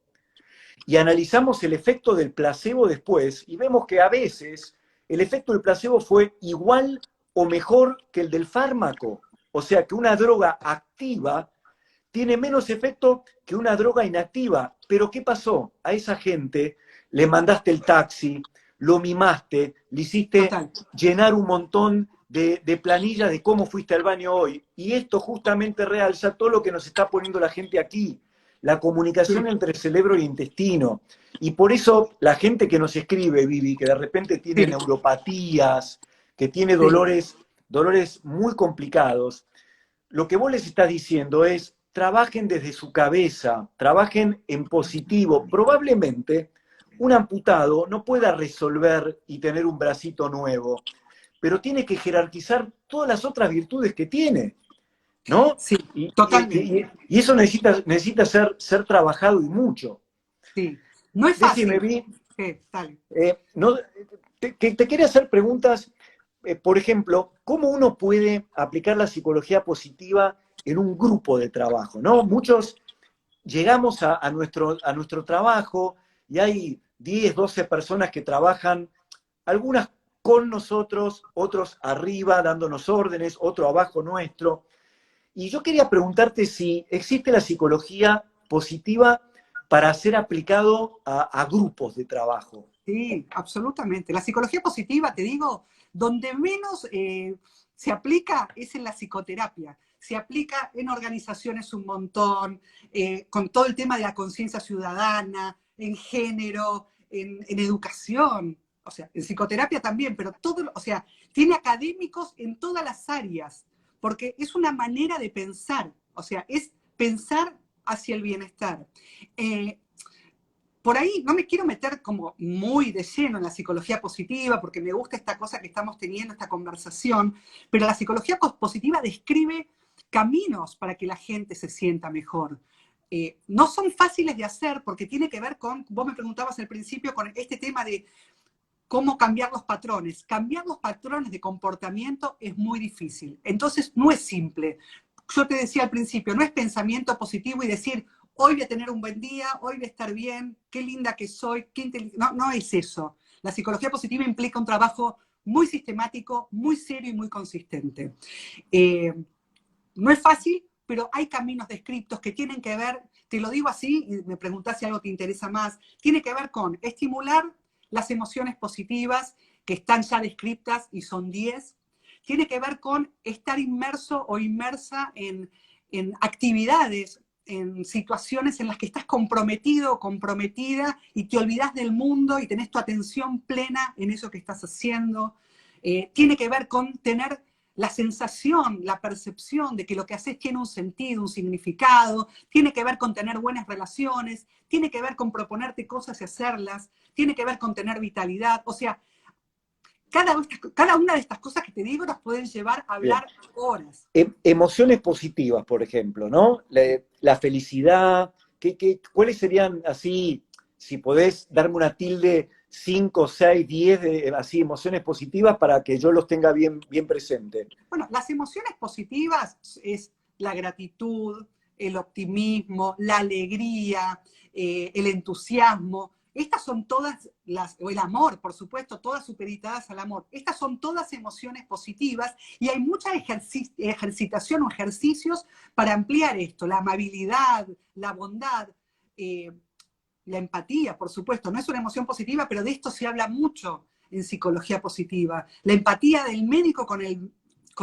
S1: y analizamos el efecto del placebo después y vemos que a veces el efecto del placebo fue igual o mejor que el del fármaco. O sea que una droga activa tiene menos efecto que una droga inactiva. Pero ¿qué pasó? A esa gente le mandaste el taxi, lo mimaste, le hiciste
S2: Total.
S1: llenar un montón de planillas de cómo fuiste al baño hoy. Y esto justamente realza todo lo que nos está poniendo la gente aquí, la comunicación
S2: Sí,
S1: entre cerebro e intestino. Y por eso la gente que nos escribe, Vivi, que de repente tiene
S2: sí,
S1: neuropatías, que tiene
S2: sí,
S1: dolores muy complicados, lo que vos les estás diciendo es, trabajen desde su cabeza, trabajen en positivo. Probablemente un amputado no pueda resolver y tener un bracito nuevo, pero tiene que jerarquizar todas las otras virtudes que tiene, ¿no?
S2: sí, totalmente.
S1: Y eso necesita ser trabajado y mucho.
S2: Sí. No es
S1: Decime,
S2: fácil.
S1: Vi,
S2: Sí, dale.
S1: no, te quería hacer preguntas, por ejemplo, ¿cómo uno puede aplicar la psicología positiva en un grupo de trabajo? ¿No? Muchos llegamos a nuestro trabajo y hay 10, 12 personas que trabajan, algunas con nosotros, otros arriba dándonos órdenes, otro abajo nuestro. Y yo quería preguntarte si existe la psicología positiva para ser aplicado a grupos de trabajo.
S2: Sí, absolutamente. La psicología positiva, te digo, donde menos se aplica es en la psicoterapia. Se aplica en organizaciones un montón, con todo el tema de la conciencia ciudadana, en género, en educación, o sea, en psicoterapia también, pero todo, o sea, tiene académicos en todas las áreas, porque es una manera de pensar, o sea, es pensar hacia el bienestar. Eh, por ahí no me quiero meter como muy de lleno en la psicología positiva, porque me gusta esta cosa que estamos teniendo, esta conversación, pero la psicología positiva describe caminos para que la gente se sienta mejor. No son fáciles de hacer porque tiene que ver con, vos me preguntabas al principio, con este tema de cómo cambiar los patrones. Cambiar los patrones de comportamiento es muy difícil. Entonces, no es simple. Yo te decía al principio, no es pensamiento positivo y decir, hoy voy a tener un buen día, hoy voy a estar bien, qué linda que soy, qué inteligente. No, no es eso. La psicología positiva implica un trabajo muy sistemático, muy serio y muy consistente. Eh, no es fácil, pero hay caminos descritos que tienen que ver, te lo digo así, y me preguntás si algo te interesa más, tiene que ver con estimular las emociones positivas que están ya descritas y son 10, tiene que ver con estar inmerso o inmersa en actividades, en situaciones en las que estás comprometido o comprometida y te olvidas del mundo y tenés tu atención plena en eso que estás haciendo. Tiene que ver con tener la sensación, la percepción de que lo que haces tiene un sentido, un significado, tiene que ver con tener buenas relaciones, tiene que ver con proponerte cosas y hacerlas, tiene que ver con tener vitalidad. O sea, cada una de estas cosas que te digo nos pueden llevar a
S1: Bien.
S2: hablar horas.
S1: Emociones positivas, por ejemplo, ¿no? La felicidad, ¿cuáles serían así, si podés darme una tilde, 5, 6, 10, así, emociones positivas para que yo los tenga bien presente?
S2: Bueno, las emociones positivas es la gratitud, el optimismo, la alegría, el entusiasmo. Estas son todas o el amor, por supuesto, todas supeditadas al amor. Estas son todas emociones positivas y hay mucha ejercitación o ejercicios para ampliar esto, la amabilidad, la bondad, eh, la empatía, por supuesto. No es una emoción positiva, pero de esto se habla mucho en psicología positiva. La empatía del médico con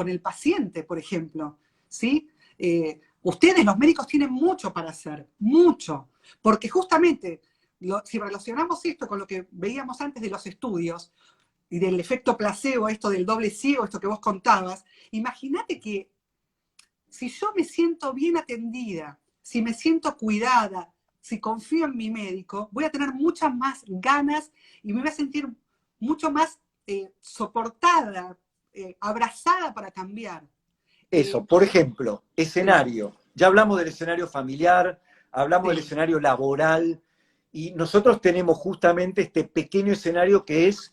S2: el paciente, por ejemplo, ¿sí? Ustedes, los médicos, tienen mucho para hacer, mucho, porque justamente, si relacionamos esto con lo que veíamos antes de los estudios y del efecto placebo, esto del doble ciego, esto que vos contabas, imagínate que si yo me siento bien atendida, si me siento cuidada, si confío en mi médico, voy a tener muchas más ganas y me voy a sentir mucho más soportada, abrazada para cambiar.
S1: Eso, por ejemplo,
S2: Sí,
S1: escenario. Ya hablamos del escenario familiar, hablamos del
S2: sí,
S1: escenario laboral, y nosotros tenemos justamente este pequeño escenario que es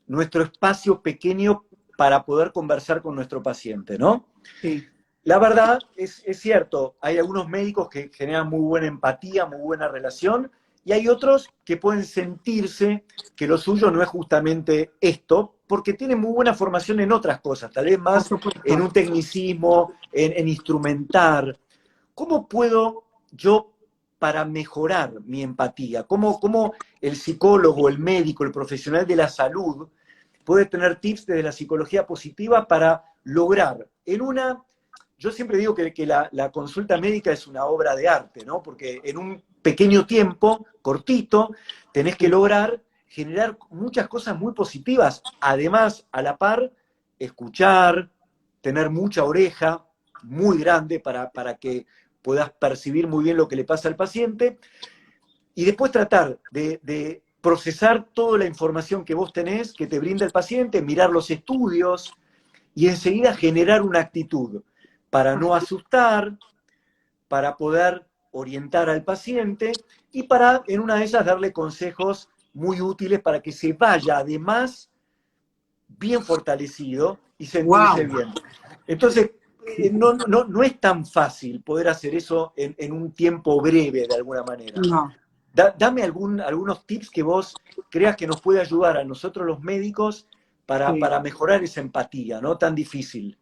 S1: nuestro espacio pequeño para poder conversar con nuestro paciente, ¿no?
S2: sí,
S1: La verdad es cierto, hay algunos médicos que generan muy buena empatía, muy buena relación, y hay otros que pueden sentirse que lo suyo no es justamente esto, porque tienen muy buena formación en otras cosas, tal vez
S2: Por
S1: más en
S2: supuesto.
S1: un tecnicismo, en instrumentar. ¿Cómo puedo yo para mejorar mi empatía? ¿Cómo el psicólogo, el médico, el profesional de la salud puede tener tips desde la psicología positiva para lograr en una... Yo siempre digo que la consulta médica es una obra de arte, ¿no? Porque en un pequeño tiempo, cortito, tenés que lograr generar muchas cosas muy positivas. Además, a la par, escuchar, tener mucha oreja, muy grande para que puedas percibir muy bien lo que le pasa al paciente, y después tratar de procesar toda la información que vos tenés, que te brinda el paciente, mirar los estudios, y enseguida generar una actitud para no asustar, para poder orientar al paciente y para, en una de ellas, darle consejos muy útiles para que se vaya, además, bien fortalecido y sentirse
S2: Wow.
S1: bien. Entonces, no es tan fácil poder hacer eso en un tiempo breve, de alguna manera.
S2: No.
S1: Dame algunos tips que vos creas que nos puede ayudar a nosotros los médicos
S2: Sí.
S1: para mejorar esa empatía, ¿no? Tan difícil.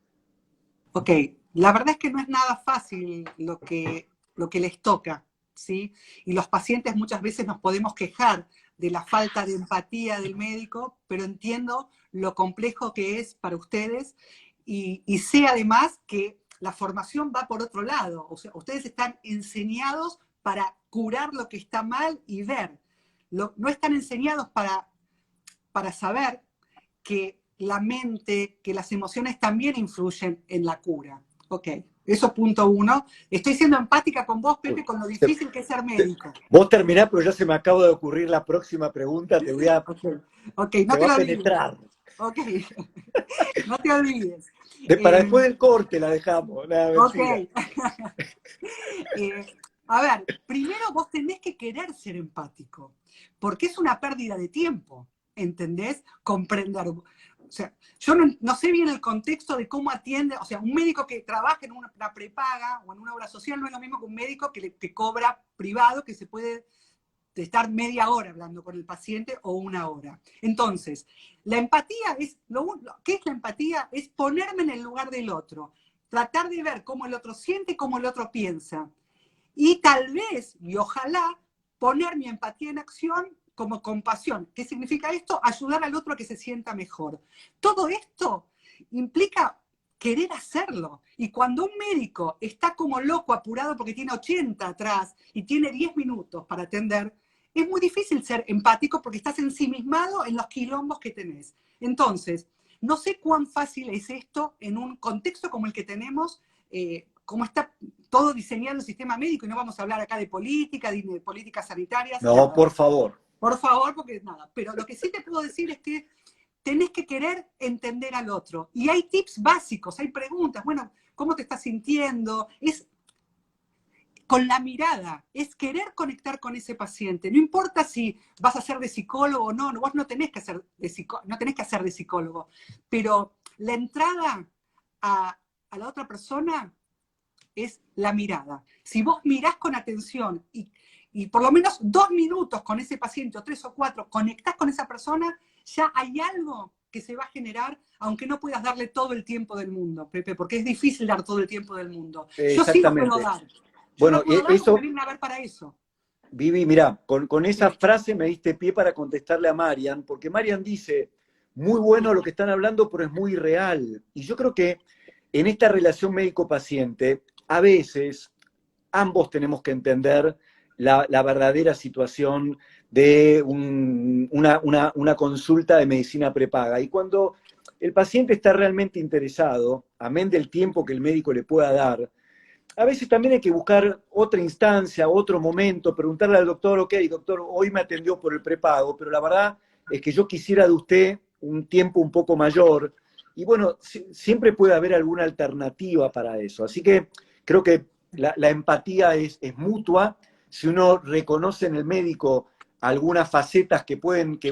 S2: Ok, la verdad es que no es nada fácil lo que les toca, ¿sí? Y los pacientes muchas veces nos podemos quejar de la falta de empatía del médico, pero entiendo lo complejo que es para ustedes y sé además que la formación va por otro lado, o sea, ustedes están enseñados para curar lo que está mal y ver, no están enseñados para saber que la mente, que las emociones también influyen en la cura. Ok, eso punto uno. Estoy siendo empática con vos, Pepe, con lo difícil que es ser médico.
S1: Vos terminás, pero ya se me acaba de ocurrir la próxima pregunta,
S2: Ok, ok, no
S1: te
S2: te
S1: va a
S2: lo olvides.
S1: penetrar.
S2: Ok, no te olvides.
S1: Para
S2: Eh,
S1: después del corte la dejamos, nada,
S2: ok.
S1: mentira.
S2: Eh, a ver, primero vos tenés que querer ser empático, porque es una pérdida de tiempo, ¿entendés? Comprender. O sea, yo no sé bien el contexto de cómo atiende, o sea, un médico que trabaja en una prepaga o en una obra social no es lo mismo que un médico que cobra privado, que se puede estar media hora hablando con el paciente o una hora. Entonces, la empatía es, ¿qué es la empatía? Es ponerme en el lugar del otro, tratar de ver cómo el otro siente, cómo el otro piensa. Y tal vez, y ojalá, poner mi empatía en acción como compasión. ¿Qué significa esto? Ayudar al otro a que se sienta mejor. Todo esto implica querer hacerlo. Y cuando un médico está como loco, apurado porque tiene 80 atrás y tiene 10 minutos para atender, es muy difícil ser empático porque estás ensimismado en los quilombos que tenés. Entonces, no sé cuán fácil es esto en un contexto como el que tenemos, como está todo diseñado el sistema médico, y no vamos a hablar acá de política, de políticas sanitarias,
S1: No,
S2: nada.
S1: por favor.
S2: Por favor, porque nada. Pero lo que sí te puedo decir es que tenés que querer entender al otro. Y hay tips básicos, hay preguntas. Bueno, ¿cómo te estás sintiendo? Es con la mirada, es querer conectar con ese paciente. No importa si vas a ser de psicólogo o no, vos no tenés que hacer no tenés que hacer de psicólogo, pero la entrada a la otra persona es la mirada. Si vos mirás con atención y por lo menos 2 minutos con ese paciente, o 3 o 4, conectás con esa persona, ya hay algo que se va a generar, aunque no puedas darle todo el tiempo del mundo, Pepe, porque es difícil dar todo el tiempo del mundo. Yo sí lo puedo
S1: Exactamente.
S2: dar. Yo
S1: Bueno,
S2: lo puedo dar porque me
S1: eso,
S2: vienen a ver para eso.
S1: Vivi, mira, con esa
S2: Sí,
S1: frase me diste pie para contestarle a Marian, porque Marian dice, muy bueno lo que están hablando, pero es muy real. Y yo creo que en esta relación médico-paciente, a veces ambos tenemos que entender la verdadera situación de una consulta de medicina prepaga. Y cuando el paciente está realmente interesado, amén del tiempo que el médico le pueda dar, a veces también hay que buscar otra instancia, otro momento, preguntarle al doctor, ok, doctor, hoy me atendió por el prepago, pero la verdad es que yo quisiera de usted un tiempo un poco mayor. Y bueno, siempre puede haber alguna alternativa para eso. Así que creo que la empatía es mutua. Si uno reconoce en el médico algunas facetas que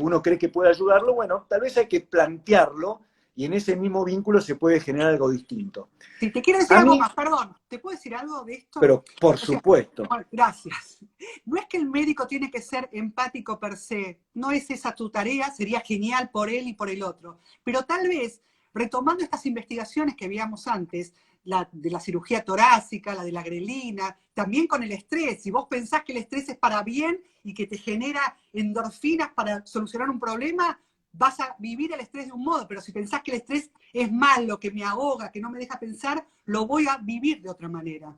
S1: uno cree que puede ayudarlo, bueno, tal vez hay que plantearlo y en ese mismo vínculo se puede generar algo distinto.
S2: Si te quiero decir
S1: A
S2: algo
S1: mí,
S2: más, perdón, ¿te puedo decir algo de esto?
S1: pero por
S2: O sea,
S1: supuesto,
S2: bueno, gracias. No es que el médico tiene que ser empático per se, no es esa tu tarea, sería genial por él y por el otro, pero tal vez, retomando estas investigaciones que veíamos antes, la de la cirugía torácica, la de la grelina, también con el estrés, si vos pensás que el estrés es para bien y que te genera endorfinas para solucionar un problema, vas a vivir el estrés de un modo, pero si pensás que el estrés es malo, que me ahoga, que no me deja pensar, lo voy a vivir de otra manera.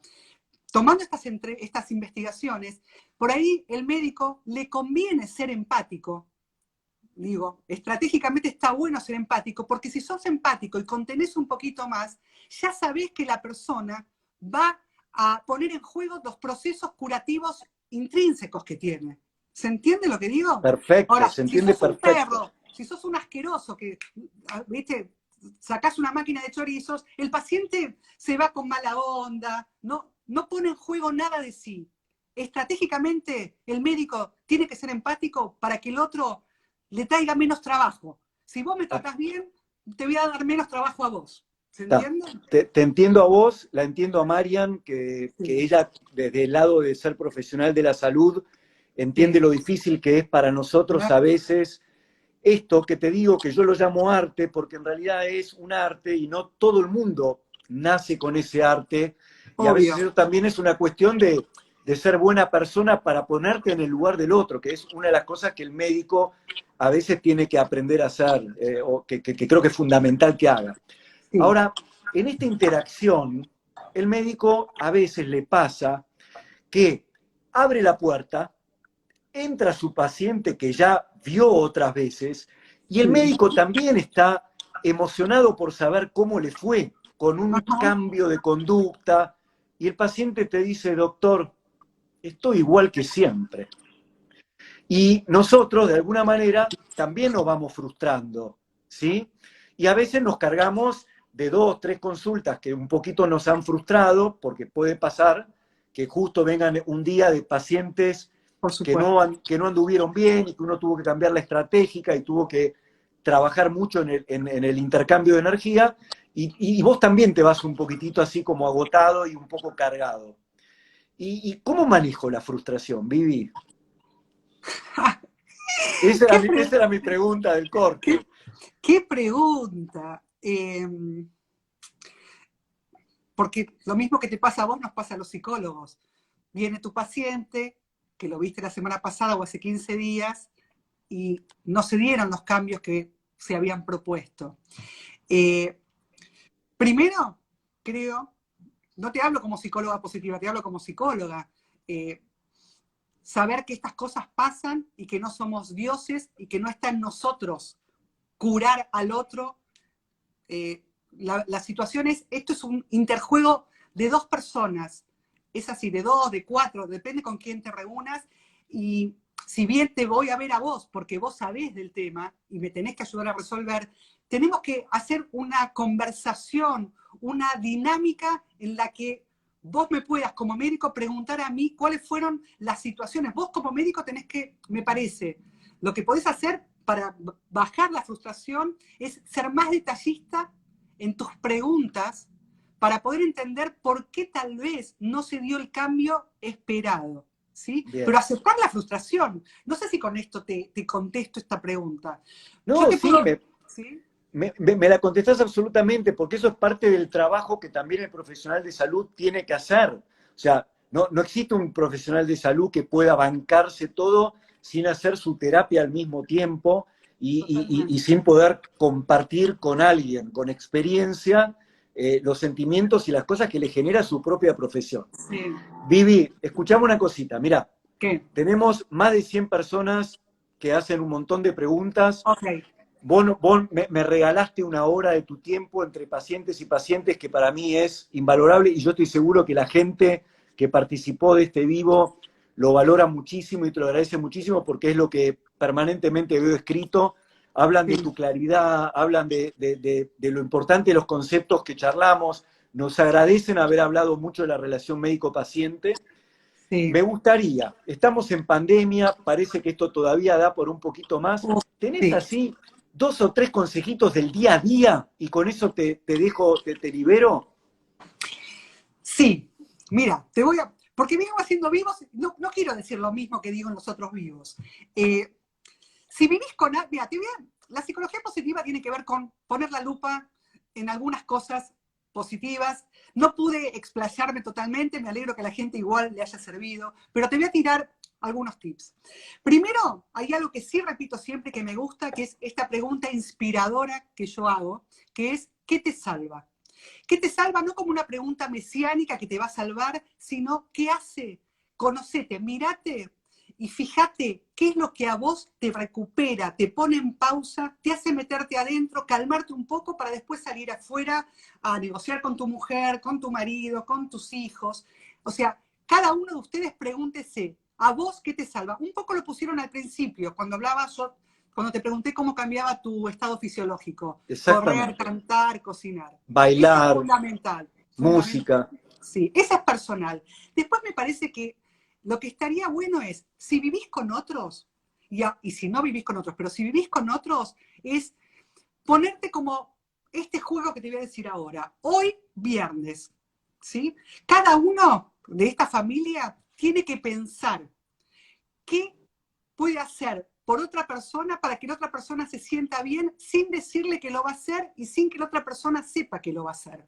S2: Tomando estas investigaciones, por ahí el médico le conviene ser empático. Digo, estratégicamente está bueno ser empático, porque si sos empático y contenés un poquito más, ya sabés que la persona va a poner en juego los procesos curativos intrínsecos que tiene. ¿Se entiende lo que digo?
S1: perfecto,
S2: Ahora,
S1: se
S2: si
S1: entiende
S2: sos un
S1: perfecto.
S2: perro, si sos un asqueroso que, viste, sacás una máquina de chorizos, el paciente se va con mala onda, no pone en juego nada de sí. Estratégicamente, el médico tiene que ser empático para que el otro le traiga menos trabajo. Si vos me
S1: Ah,
S2: tratás bien, te voy a dar menos trabajo a vos. ¿Se
S1: está.
S2: entiende?
S1: Te entiendo a vos, la entiendo a Marian, que
S2: Sí,
S1: ella, desde el lado de ser profesional de la salud, entiende
S2: sí.
S1: lo difícil que es para nosotros a veces esto que te digo, que yo lo llamo arte, porque en realidad es un arte y no todo el mundo nace con ese arte, y a veces
S2: Obvio.
S1: eso también es una cuestión de ser buena persona para ponerte en el lugar del otro, que es una de las cosas que el médico a veces tiene que aprender a hacer, o que creo que es fundamental que haga.
S2: Sí.
S1: Ahora, en esta interacción, el médico a veces le pasa que abre la puerta, entra su paciente que ya vio otras veces, y el
S2: Sí.
S1: médico también está emocionado por saber cómo le fue con un
S2: Ajá.
S1: cambio de conducta, y el paciente te dice, doctor, estoy igual que siempre. Y nosotros, de alguna manera, también nos vamos frustrando, ¿sí? Y a veces nos cargamos de 2, 3 consultas que un poquito nos han frustrado, porque puede pasar que justo vengan un día de pacientes
S2: Por
S1: que
S2: supuesto.
S1: que no anduvieron bien y que uno tuvo que cambiar la estratégica y tuvo que trabajar mucho en el intercambio de energía, y vos también te vas un poquitito así como agotado y un poco cargado. ¿Y cómo manejo la frustración, Vivi?
S2: ¿Qué, pre-
S1: Esa era mi pregunta del
S2: qué,
S1: corte.
S2: qué pregunta? Porque lo mismo que te pasa a vos nos pasa a los psicólogos. Viene tu paciente, que lo viste la semana pasada o hace 15 días, y no se dieron los cambios que se habían propuesto. Eh, Primero, creo, no te hablo como psicóloga positiva, te hablo como psicóloga. Eh, Saber que estas cosas pasan y que no somos dioses y que no está en nosotros curar al otro. La situación es, esto es un interjuego de dos personas, es así, de dos, de cuatro, depende con quién te reúnas, y si bien te voy a ver a vos, porque vos sabés del tema y me tenés que ayudar a resolver, tenemos que hacer una conversación, una dinámica en la que vos me puedas como médico preguntar a mí cuáles fueron las situaciones. Vos como médico tenés que, me parece, lo que podés hacer para bajar la frustración es ser más detallista en tus preguntas para poder entender por qué tal vez no se dio el cambio esperado. ¿Sí? Pero
S1: Bien.
S2: aceptar la frustración. No sé si con esto te contesto esta pregunta. Yo
S1: No,
S2: te
S1: sí,
S2: puedo... ¿Sí?
S1: me la contestás absolutamente, porque eso es parte del trabajo que también el profesional de salud tiene que hacer. O sea, no existe un profesional de salud que pueda bancarse todo sin hacer su terapia al mismo tiempo y
S2: Totalmente.
S1: sin poder compartir con alguien, con experiencia, los sentimientos y las cosas que le genera su propia profesión.
S2: Sí.
S1: Vivi, escuchame una cosita, mira,
S2: ¿Qué?
S1: tenemos más de 100 personas que hacen un montón de preguntas.
S2: Ok.
S1: Vos me regalaste una hora de tu tiempo entre pacientes y pacientes que para mí es invalorable, y yo estoy seguro que la gente que participó de este vivo lo valora muchísimo y te lo agradece muchísimo, porque es lo que permanentemente veo escrito. Hablan de
S2: Sí.
S1: tu claridad, hablan de lo importante de los conceptos que charlamos, nos agradecen haber hablado mucho de la relación médico-paciente.
S2: Sí.
S1: Me gustaría, estamos en pandemia, parece que esto todavía da por un poquito más. ¿Tenés
S2: Sí.
S1: así dos o tres consejitos del día a día y con eso te dejo, te libero.
S2: Sí, mira, porque vengo haciendo vivos, no quiero decir lo mismo que digo en los otros vivos. Si vivís mira, la psicología positiva tiene que ver con poner la lupa en algunas cosas positivas. No pude explayarme totalmente, me alegro que a la gente igual le haya servido, pero te voy a tirar algunos tips. Primero, hay algo que sí repito siempre que me gusta, que es esta pregunta inspiradora que yo hago, que es, ¿qué te salva? ¿Qué te salva? No como una pregunta mesiánica que te va a salvar, sino ¿qué hace? Conocete, mírate y fíjate qué es lo que a vos te recupera, te pone en pausa, te hace meterte adentro, calmarte un poco para después salir afuera a negociar con tu mujer, con tu marido, con tus hijos. O sea, cada uno de ustedes pregúntese, ¿a vos qué te salva? Un poco lo pusieron al principio, cuando te pregunté cómo cambiaba tu estado fisiológico. Correr,
S1: Exactamente.
S2: cantar, cocinar. Eso es
S1: Bailar,
S2: fundamental. Fundamental.
S1: música.
S2: Sí, esa es personal. Después me parece que lo que estaría bueno es, si vivís con otros, y si no vivís con otros, pero si vivís con otros, es ponerte como este juego que te voy a decir ahora. Hoy, viernes, ¿sí? Cada uno de esta familia tiene que pensar qué puede hacer por otra persona para que la otra persona se sienta bien sin decirle que lo va a hacer y sin que la otra persona sepa que lo va a hacer.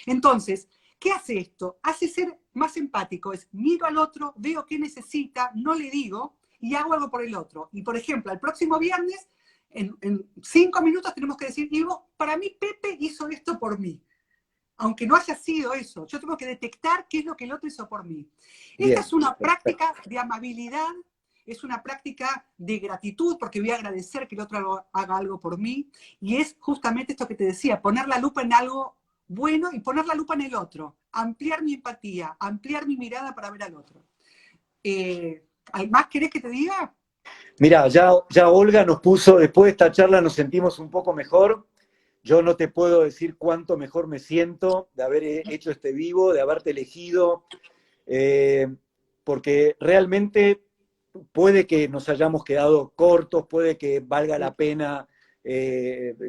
S2: Entonces, ¿qué hace esto? Hace ser más empático, es miro al otro, veo qué necesita, no le digo y hago algo por el otro. Y por ejemplo, el próximo viernes, en 5 minutos tenemos que decir, digo, para mí Pepe hizo esto por mí. Aunque no haya sido eso, yo tengo que detectar qué es lo que el otro hizo por mí. Esta
S1: Bien,
S2: es una
S1: perfecto.
S2: práctica de amabilidad, es una práctica de gratitud, porque voy a agradecer que el otro haga algo por mí, y es justamente esto que te decía, poner la lupa en algo bueno y poner la lupa en el otro, ampliar mi empatía, ampliar mi mirada para ver al otro. ¿Más querés que te diga?
S1: Mira, ya Olga nos puso, después de esta charla nos sentimos un poco mejor. Yo no te puedo decir cuánto mejor me siento de haber hecho este vivo, de haberte elegido, eh, porque realmente puede que nos hayamos quedado cortos, puede que valga la pena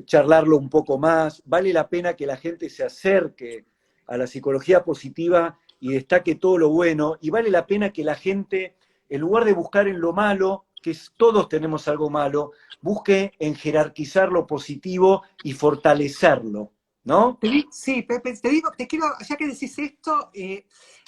S1: charlarlo un poco más, vale la pena que la gente se acerque a la psicología positiva y destaque todo lo bueno, y vale la pena que la gente, en lugar de buscar en lo malo, todos tenemos algo malo, busque en jerarquizar lo positivo y fortalecerlo, ¿no?
S2: Sí, Pepe, te digo, te quiero, ya que decís esto,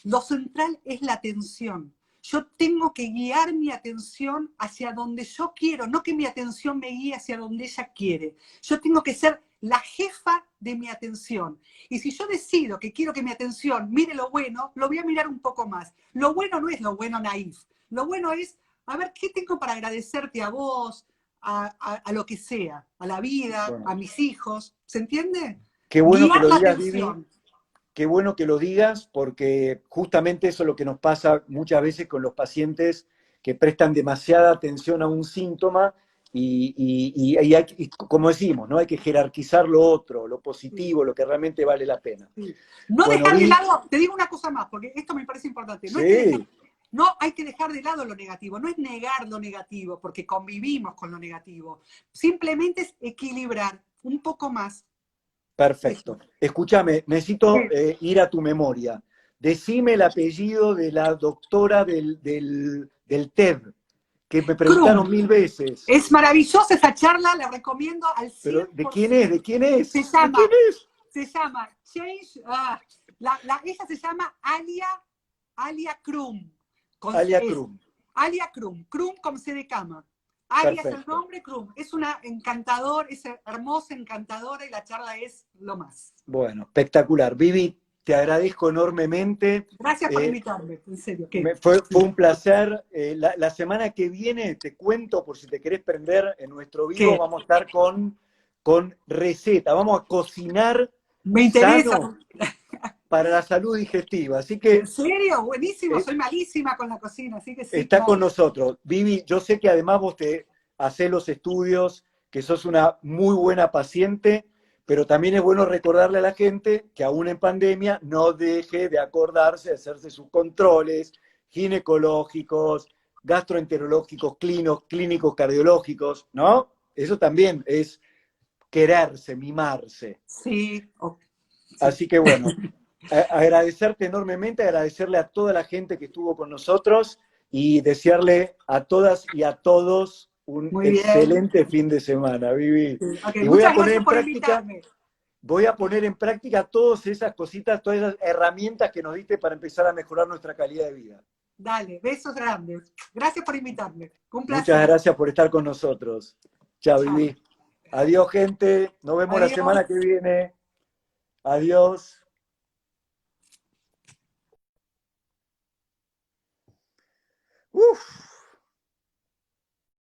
S2: lo central es la atención. Yo tengo que guiar mi atención hacia donde yo quiero, no que mi atención me guíe hacia donde ella quiere. Yo tengo que ser la jefa de mi atención. Y si yo decido que quiero que mi atención mire lo bueno, lo voy a mirar un poco más. Lo bueno no es lo bueno naif. Lo bueno es, a ver, ¿qué tengo para agradecerte a vos, a lo que sea, a la vida,
S1: Bueno,
S2: a mis hijos? ¿Se entiende?
S1: qué bueno que
S2: Guiar
S1: lo
S2: la
S1: digas, Vivi.
S2: atención.
S1: Qué bueno que lo digas, porque justamente eso es lo que nos pasa muchas veces con los pacientes que prestan demasiada atención a un síntoma y como decimos, ¿no? Hay que jerarquizar lo otro, lo
S2: Sí,
S1: positivo, lo que realmente vale la pena.
S2: sí. No
S1: Bueno,
S2: dejar de
S1: Vi,
S2: lado, te digo una cosa más, porque esto me parece importante.
S1: sí,
S2: No hay que dejar de lado lo negativo, no es negar lo negativo, porque convivimos con lo negativo. Simplemente es equilibrar un poco más. Eso.
S1: perfecto. Escúchame,
S2: Sí.
S1: necesito ir a tu memoria. Decime el apellido de la doctora del TED, que me preguntaron
S2: Krum.
S1: 1000 veces.
S2: Es maravillosa esa charla, la recomiendo al
S1: Pero,
S2: cien
S1: ¿de
S2: por
S1: quién es? ¿De
S2: ciento.
S1: quién
S2: Se
S1: es? ¿De quién
S2: llama,
S1: es?
S2: se llama Change, ella se llama Alia Krum.
S1: Alia
S2: Es
S1: Krum.
S2: Alia Krum, Krum con C de cama. Alia es el
S1: Perfecto.
S2: nombre, Krum. Es una encantadora, es hermosa, encantadora y la charla es lo más.
S1: Bueno, espectacular. Vivi, te agradezco enormemente.
S2: Gracias por
S1: Eh,
S2: invitarme, en serio. ¿Qué?
S1: fue un placer. La semana que viene, te cuento, por si te querés prender en nuestro vivo,
S2: ¿Qué?
S1: vamos a estar con receta. Vamos a cocinar
S2: Me interesa.
S1: sano para la salud digestiva. Así
S2: ¿En
S1: que
S2: serio? Buenísimo.
S1: eh,
S2: Soy malísima con la cocina, así que sí,
S1: está con
S2: claro.
S1: nosotros. Vivi, yo sé que además vos te hacés los estudios, que sos una muy buena paciente, pero también es bueno recordarle a la gente que aún en pandemia no deje de acordarse de hacerse sus controles ginecológicos, gastroenterológicos, clínicos, cardiológicos, ¿no? Eso también es quererse, mimarse.
S2: Sí, sí.
S1: Así que bueno, agradecerte enormemente, agradecerle a toda la gente que estuvo con nosotros y desearle a todas y a todos un
S2: Muy bien.
S1: excelente fin de semana, Vivi.
S2: Sí. Ok,
S1: Y
S2: muchas gracias por invitarme.
S1: voy a poner en práctica todas esas cositas, todas esas herramientas que nos diste para empezar a mejorar nuestra calidad de vida.
S2: Dale, besos grandes. Gracias por invitarme. Un
S1: Muchas
S2: placer.
S1: gracias por estar con nosotros. Chao,
S2: Chao.
S1: Vivi. Adiós, gente. Nos vemos la
S2: Adiós.
S1: semana que viene. Adiós. Uf.